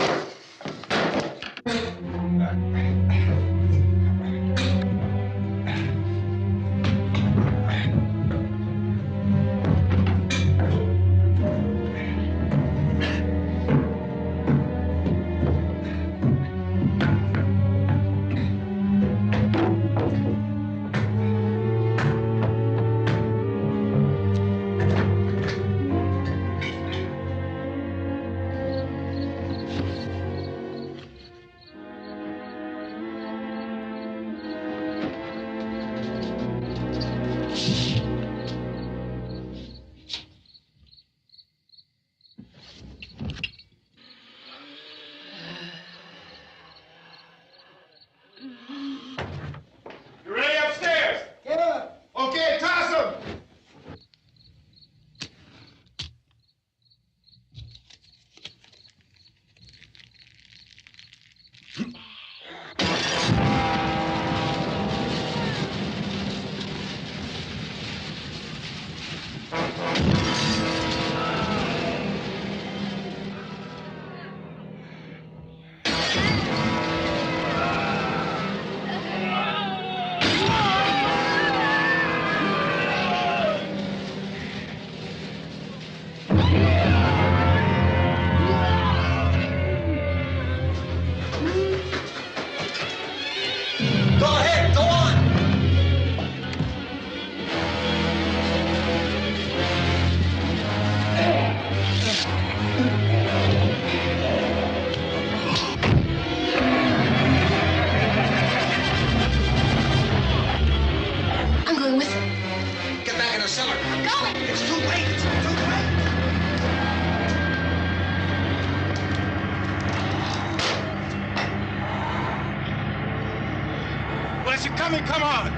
coming, come on!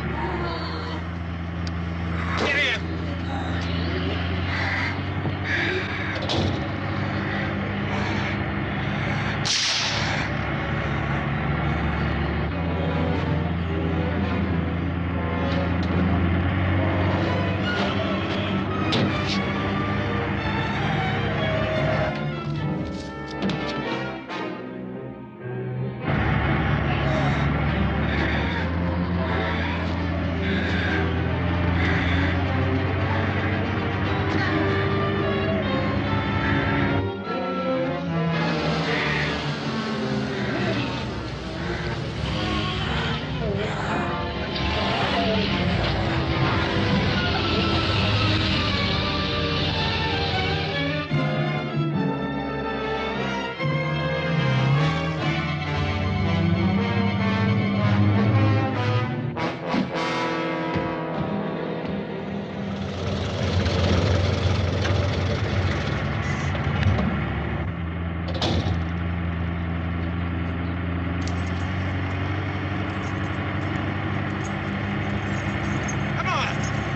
Get in!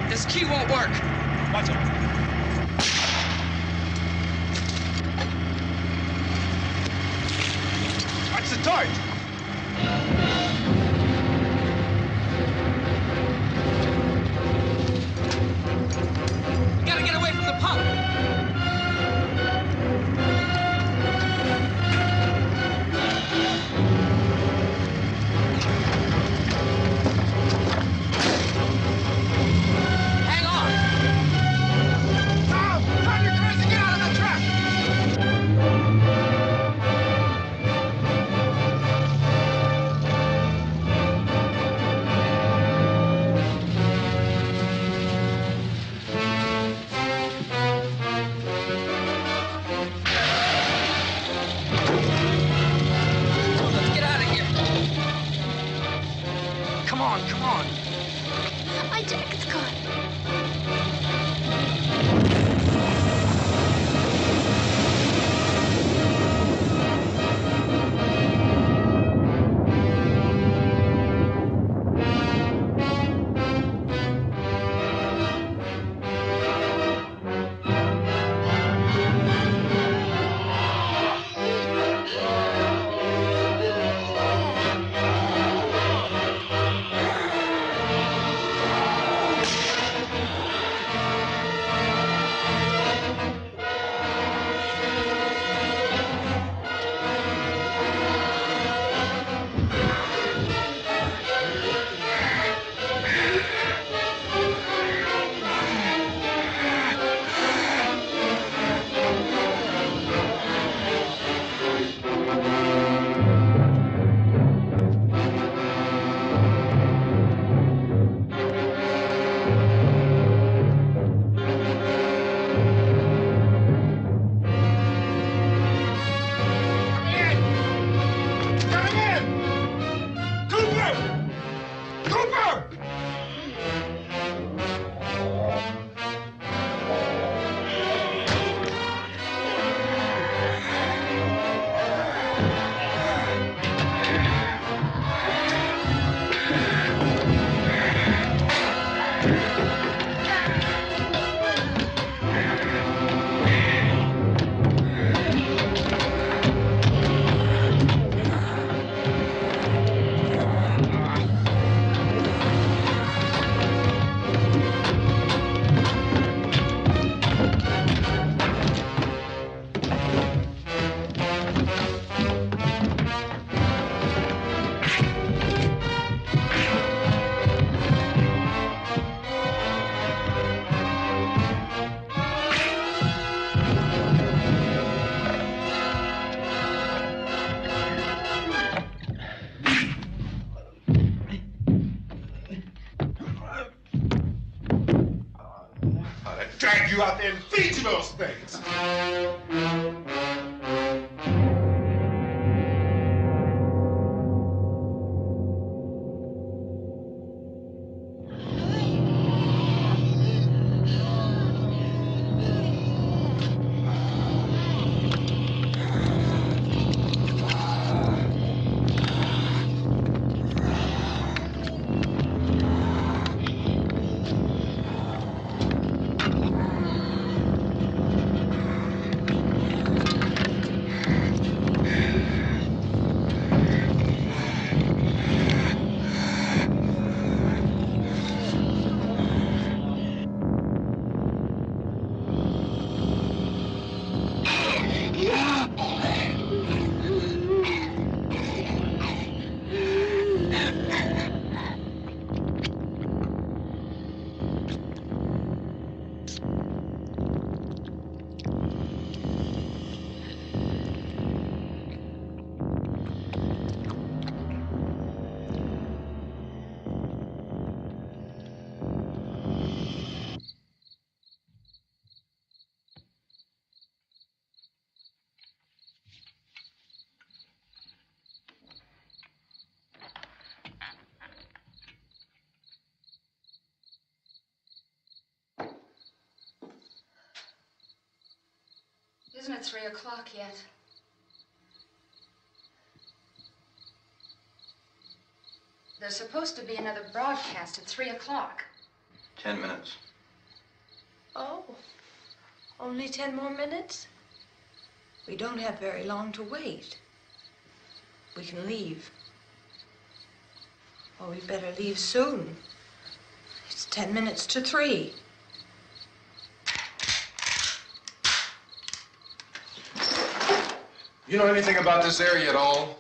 This key won't work. Watch it. Watch the torch. We gotta get away from the pump. Come on. My jacket's caught. Drag you out there and feed you those things. Isn't it 3 o'clock yet? There's supposed to be another broadcast at 3 o'clock. 10 minutes. Oh, only 10 more minutes? We don't have very long to wait. We can leave. Oh, we better leave soon. It's 10 minutes to 3. You know anything about this area at all?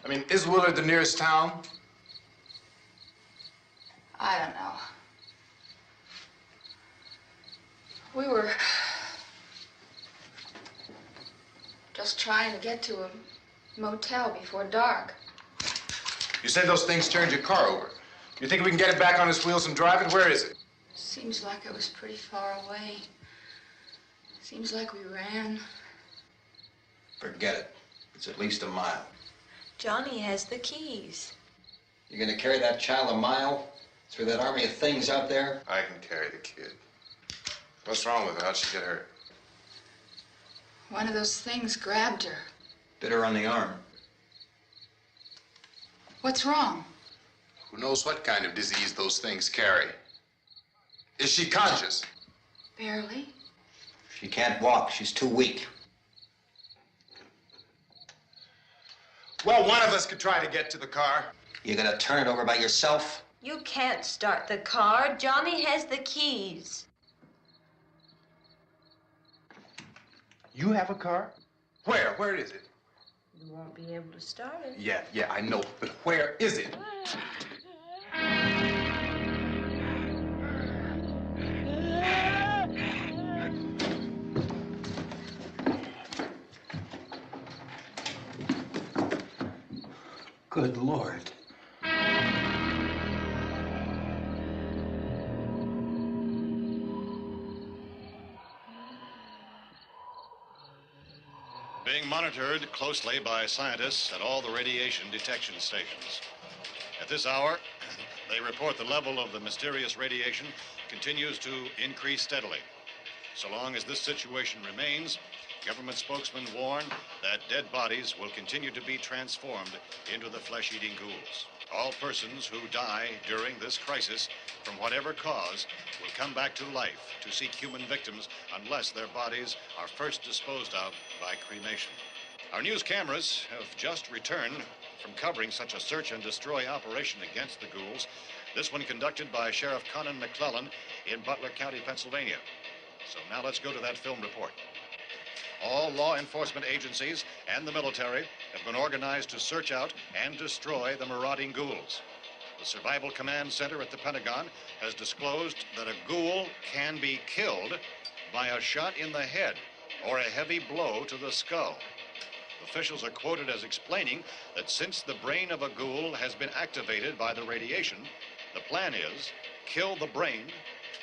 I mean, is Willard the nearest town? I don't know. We were just trying to get to a motel before dark. You said those things turned your car over. You think we can get it back on its wheels and drive it? Where is it? Seems like it was pretty far away. Seems like we ran. Forget it. It's at least a mile. Johnny has the keys. You're gonna carry that child a mile through that army of things out there? I can carry the kid. What's wrong with her? How'd she get hurt? One of those things grabbed her. Bit her on the arm. What's wrong? Who knows what kind of disease those things carry? Is she conscious? Barely. She can't walk. She's too weak. Well, one of us could try to get to the car. You gonna turn it over by yourself? You can't start the car. Johnny has the keys. You have a car? Where? Where is it? You won't be able to start it. Yeah, I know. But where is it? Good Lord. Being monitored closely by scientists at all the radiation detection stations. At this hour, they report the level of the mysterious radiation continues to increase steadily. So long as this situation remains, government spokesmen warn that dead bodies will continue to be transformed into the flesh-eating ghouls. All persons who die during this crisis, from whatever cause, will come back to life to seek human victims unless their bodies are first disposed of by cremation. Our news cameras have just returned from covering such a search and destroy operation against the ghouls, this one conducted by Sheriff Conan McClellan in Butler County, Pennsylvania. So now let's go to that film report. All law enforcement agencies and the military have been organized to search out and destroy the marauding ghouls. The Survival Command Center at the Pentagon has disclosed that a ghoul can be killed by a shot in the head or a heavy blow to the skull. Officials are quoted as explaining that since the brain of a ghoul has been activated by the radiation, the plan is kill the brain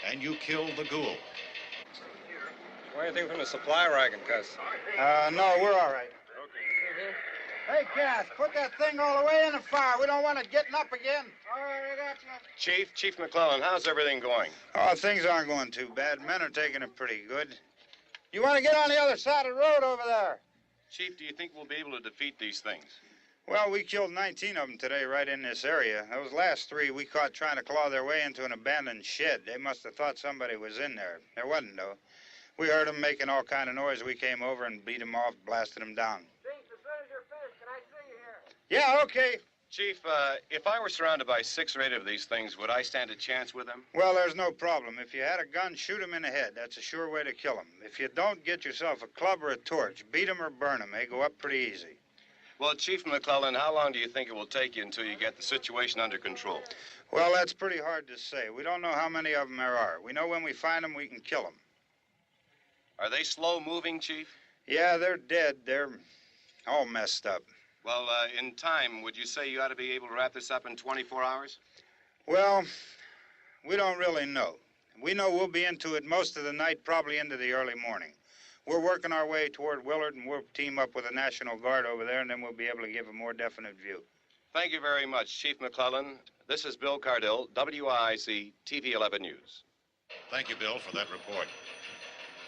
and you kill the ghoul. Anything from the supply wagon, Cuz? No, we're all right. Hey, Cass, put that thing all the way in the fire. We don't want it getting up again. All right, I got you. Chief McClellan, how's everything going? Oh, things aren't going too bad. Men are taking it pretty good. You want to get on the other side of the road over there? Chief, do you think we'll be able to defeat these things? Well, we killed 19 of them today right in this area. Those last 3 we caught trying to claw their way into an abandoned shed. They must have thought somebody was in there. There wasn't, though. We heard them making all kind of noise. We came over and beat them off, blasted them down. Chief, as soon as you're finished, can I see you here? Yeah, okay. Chief, if I were surrounded by 6 or 8 of these things, would I stand a chance with them? Well, there's no problem. If you had a gun, shoot them in the head. That's a sure way to kill them. If you don't, get yourself a club or a torch. Beat them or burn them. They go up pretty easy. Well, Chief McClellan, how long do you think it will take you until you get the situation under control? Well, that's pretty hard to say. We don't know how many of them there are. We know when we find them, we can kill them. Are they slow-moving, Chief? Yeah, they're dead. They're all messed up. Well, in time, would you say you ought to be able to wrap this up in 24 hours? Well, we don't really know. We know we'll be into it most of the night, probably into the early morning. We're working our way toward Willard, and we'll team up with the National Guard over there, and then we'll be able to give a more definite view. Thank you very much, Chief McClellan. This is Bill Cardill, WIC TV 11 News. Thank you, Bill, for that report.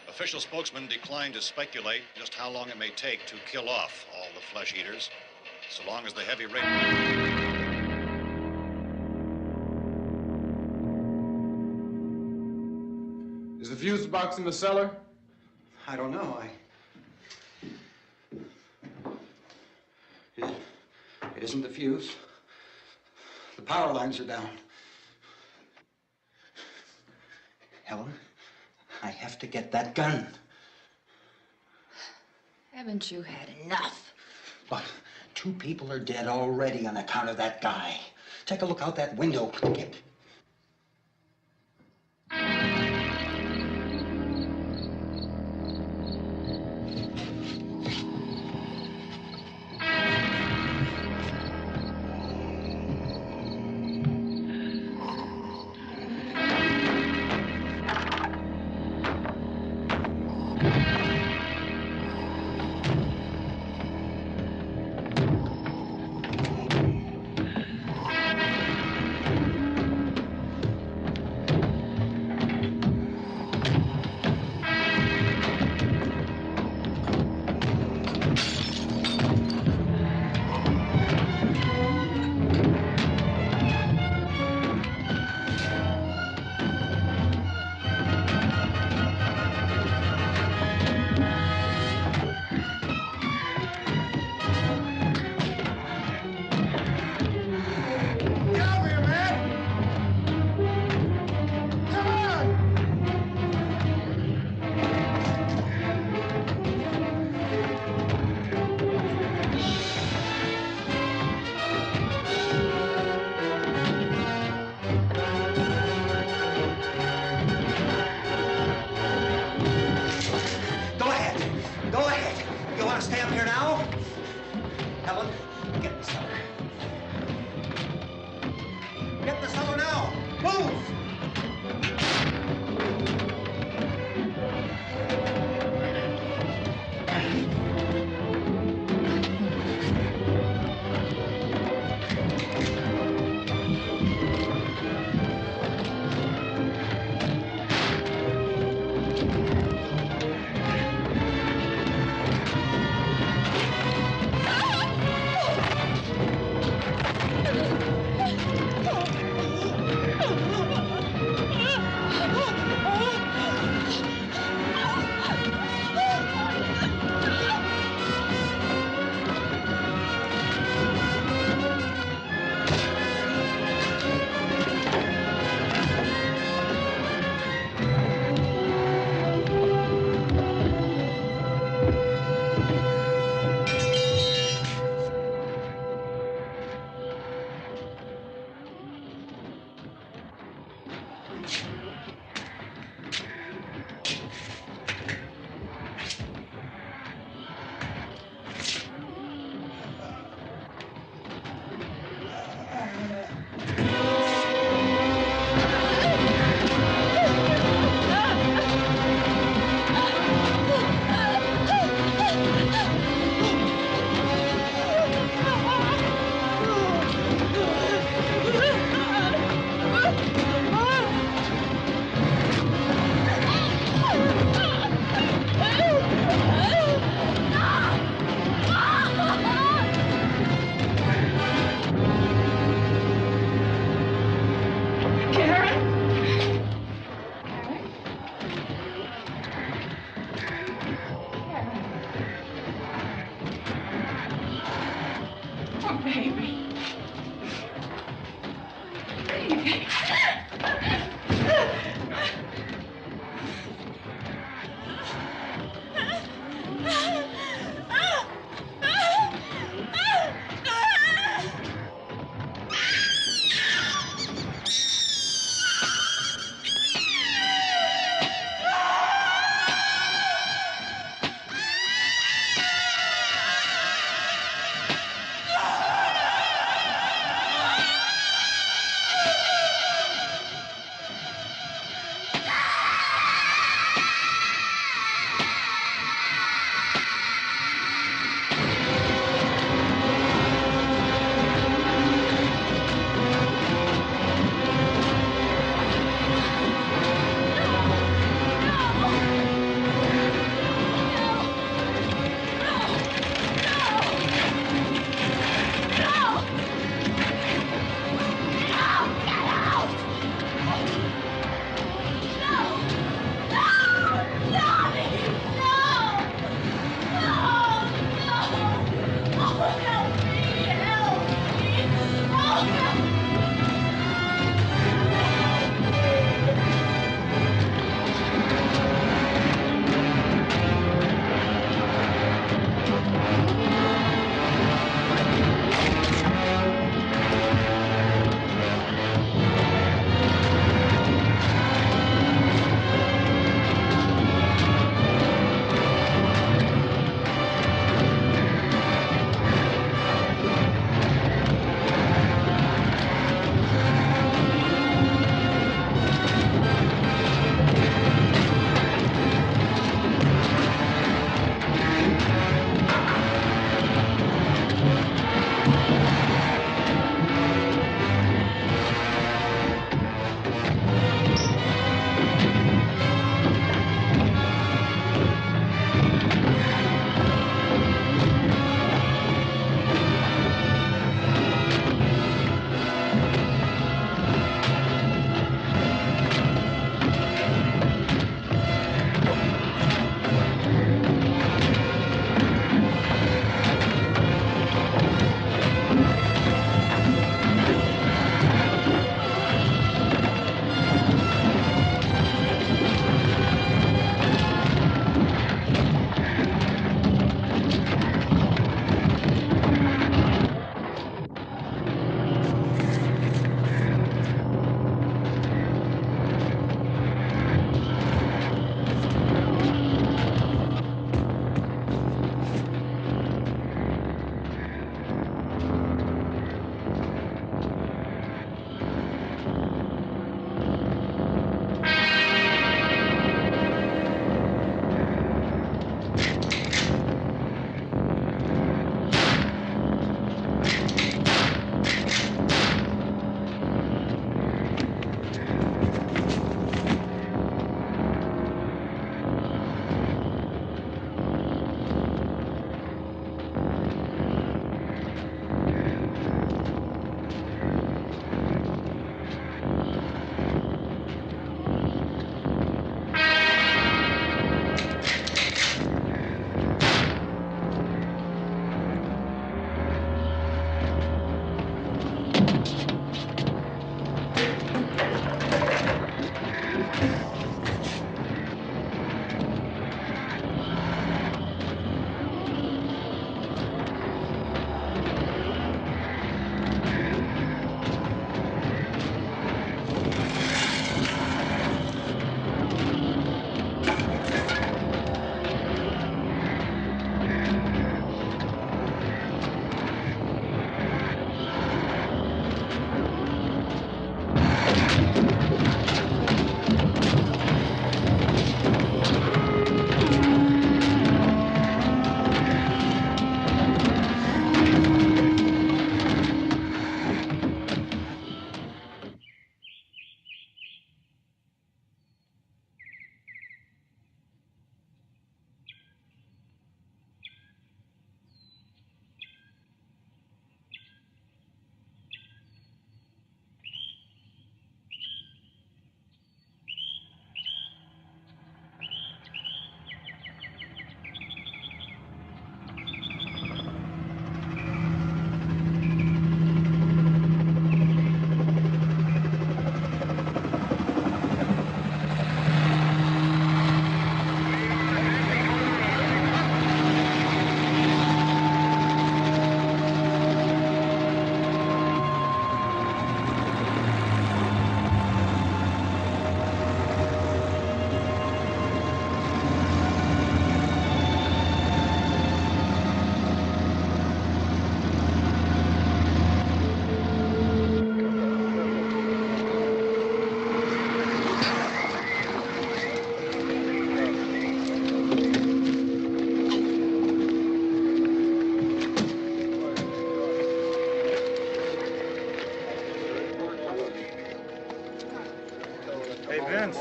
Official spokesman declined to speculate just how long it may take to kill off all the flesh eaters, so long as the heavy rain... Is the fuse box in the cellar? I don't know. It isn't the fuse. The power lines are down. Helen, I have to get that gun. Haven't you had enough? But 2 people are dead already on account of that guy. Take a look out that window. Get...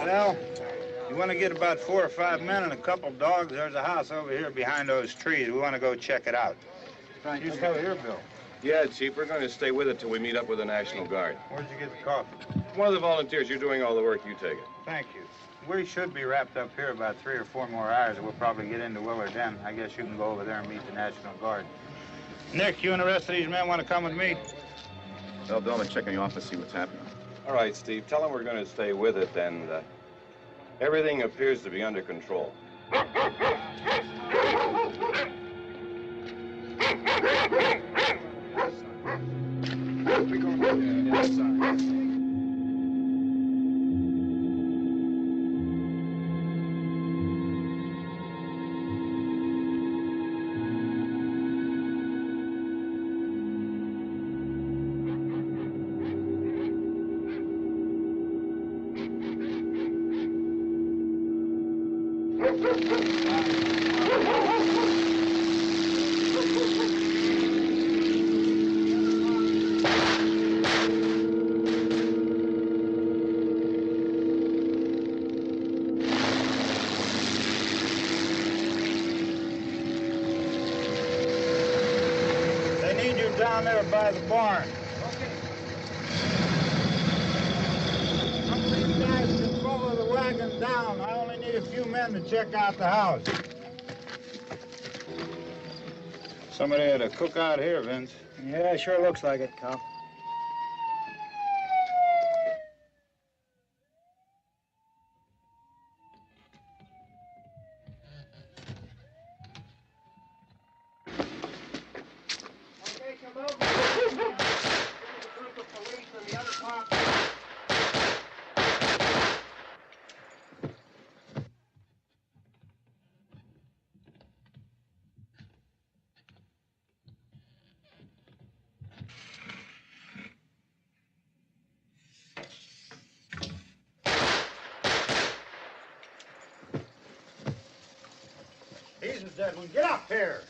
Sal, you want to get about 4 or 5 men and a couple dogs? There's a house over here behind those trees. We want to go check it out. Right. You still here, Bill? Yeah, Chief, we're going to stay with it till we meet up with the National Guard. Where'd you get the coffee? One of the volunteers. You're doing all the work. You take it. Thank you. We should be wrapped up here about 3 or 4 more hours, and we'll probably get into Willard then. I guess you can go over there and meet the National Guard. Nick, you and the rest of these men want to come with me? Well, Bill, I'm check in the office, see what's happening. All right, Steve. Tell them we're going to stay with it, and everything appears to be under control. They need you down there by the barn. Some of these guys can follow the wagon down. I only need a few men to check out the house. Somebody had a cookout here, Vince. Yeah, sure looks like it, Cal. Okay, come over. There's a group of police and the other cops. He's the dead one. Get up here.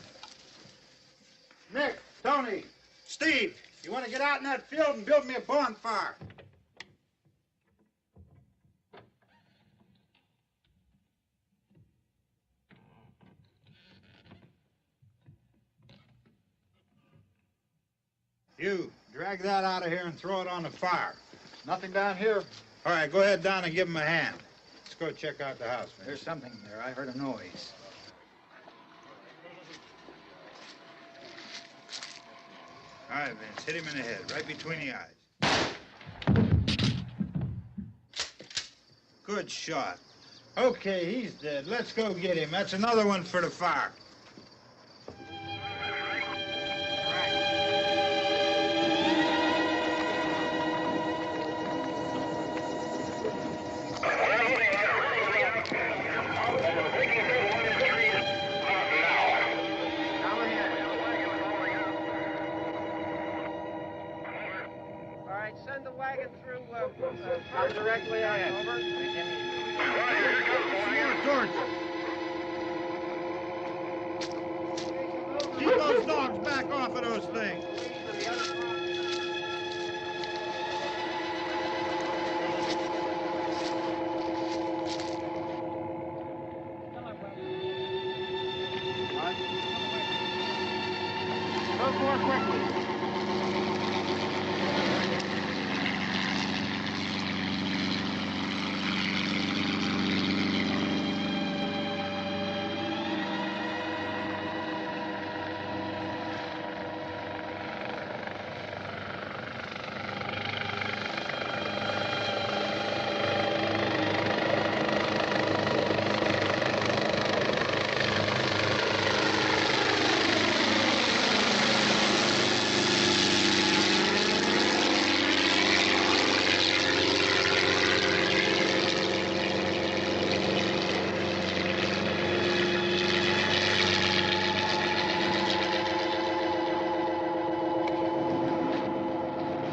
Nick, Tony, Steve, you want to get out in that field and build me a bonfire? You, drag that out of here and throw it on the fire. Nothing down here. All right, go ahead down and give him a hand. Let's go check out the house, man. There's something there. I heard a noise. All right, Vince, hit him in the head, right between the eyes. Good shot. Okay, he's dead. Let's go get him. That's another one for the fire. All right, send the wagon through directly out. Over. Keep those dogs back off of those things. Move more quickly.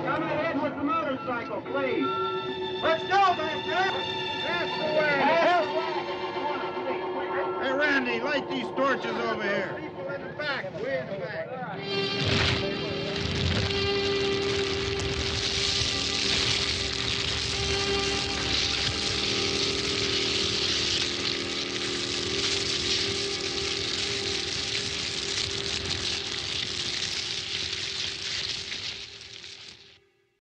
Come ahead with the motorcycle, please. Let's go, back there. That's the way. Hey, Randy, light these torches over here. People in the back, way in the back.